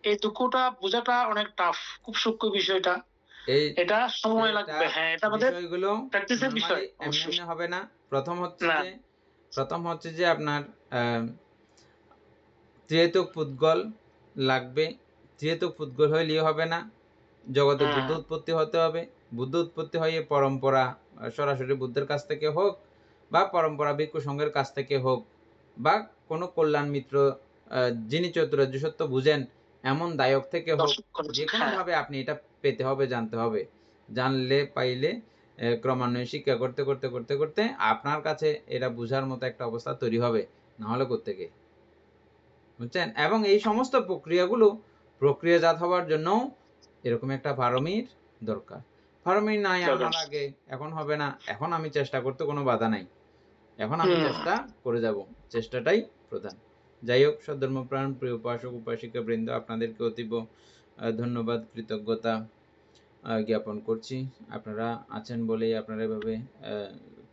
এই দুঃখটা বোঝাটা অনেক টাফ, খুব সূক্ষ্ম বিষয়টা, এটা সময় লাগবে। হ্যাঁ, এটা আমাদের বিষয়গুলো প্র্যাকটিসের বিষয়, এমনি হবে না। প্রথম হচ্ছে যে আপনার ত্রিহেতুক পুদ্গল লাগবে। ত্রিহেতুক পুদ্গল হইলেই হবে না, জগতে বুদ্ধ উৎপত্তি হতে হবে। বুদ্ধ উৎপত্তি হয়ে পরম্পরা সরাসরি বুদ্ধের কাছ থেকে হোক, বা পরম্পরা ভিক্ষু সংঘের কাছ থেকে হোক, বা কোনো কল্যাণ মিত্র যিনি চতুরার্য সত্য বুঝেন এমন দায়ক থেকে হোক, যে কোনো ভাবে আপনি এটা পেতে হবে, জানতে হবে। জানলে পাইলে ক্রমান্বয়ে শিক্ষা করতে করতে করতে করতে আপনার কাছে এটা বুঝার মতো একটা অবস্থা তৈরি হবে, না হলে কোত্থেকে, বুঝছেন? এবং এই সমস্ত প্রক্রিয়াগুলো প্রক্রিয়াজাত হওয়ার জন্য এরকম একটা পারমির দরকার। পারমি নাই আমার আগে, এখন হবে না, এখন আমি চেষ্টা করতে কোনো বাধা নাই, এখন আমি চেষ্টা করে যাব, চেষ্টাটাই প্রধান। যাই হোক, সদ্ধর্মপ্রাণ প্রিয় উপাসক উপাসিকা বৃন্দ, আপনাদেরকে অতীব ধন্যবাদ, কৃতজ্ঞতা জ্ঞাপন করছি। আপনারা আছেন বলেই, আপনারা এভাবে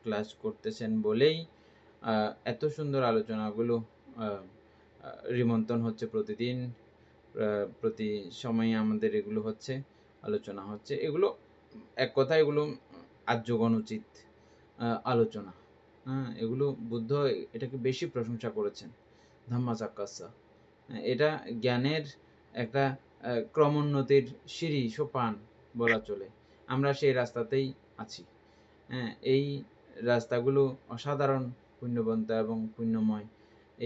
ক্লাস করতেছেন বলেই এত সুন্দর আলোচনাগুলো রিমন্থন হচ্ছে প্রতিদিন, প্রতি সময়ে আমাদের এগুলো হচ্ছে, আলোচনা হচ্ছে। এগুলো এক কথা, এগুলো আর্যগণ উচিত আলোচনা। হ্যাঁ, এগুলো বুদ্ধ এটাকে বেশি প্রশংসা করেছেন, ধাম্মাচাক্কাসা। এটা জ্ঞানের একটা ক্রমোন্নতির সিঁড়ি, সোপান বলা চলে। আমরা সেই রাস্তাতেই আছি। হ্যাঁ, এই রাস্তাগুলো অসাধারণ পুণ্যবন্ত এবং পুণ্যময়।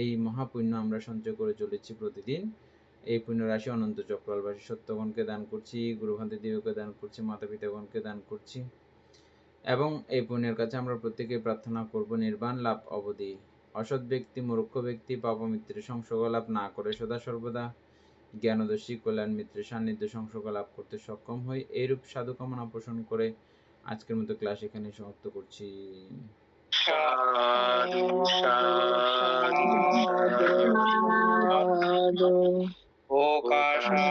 এই মহাপুণ্য আমরা সঞ্চয় করে চলেছি প্রতিদিন। এই পুণ্যরাশি অনন্ত চক্রবাসী সত্যগণকে দান করছি, গুরুভান্তি দেবীকে দান করছি, মাতা পিতাগণকে দান করছি এবং এই পুণ্যের কাছে আমরা প্রত্যেকে প্রার্থনা করব নির্বাণ লাভ অবধি। অসৎ ব্যক্তি, মূর্খ ব্যক্তি পাপ মিত্রের সংসর্গ লাভ না করে সদা সর্বদা জ্ঞানদর্শী কল্যাণ মিত্রের সান্নিধ্য সংসর্গ লাভ করতে সক্ষম হয়। এইরূপ সাধু কামনা পোষণ করে আজকের মতো ক্লাস এখানে সমাপ্ত করছি। সাধু সাধু সাধু ওকাশা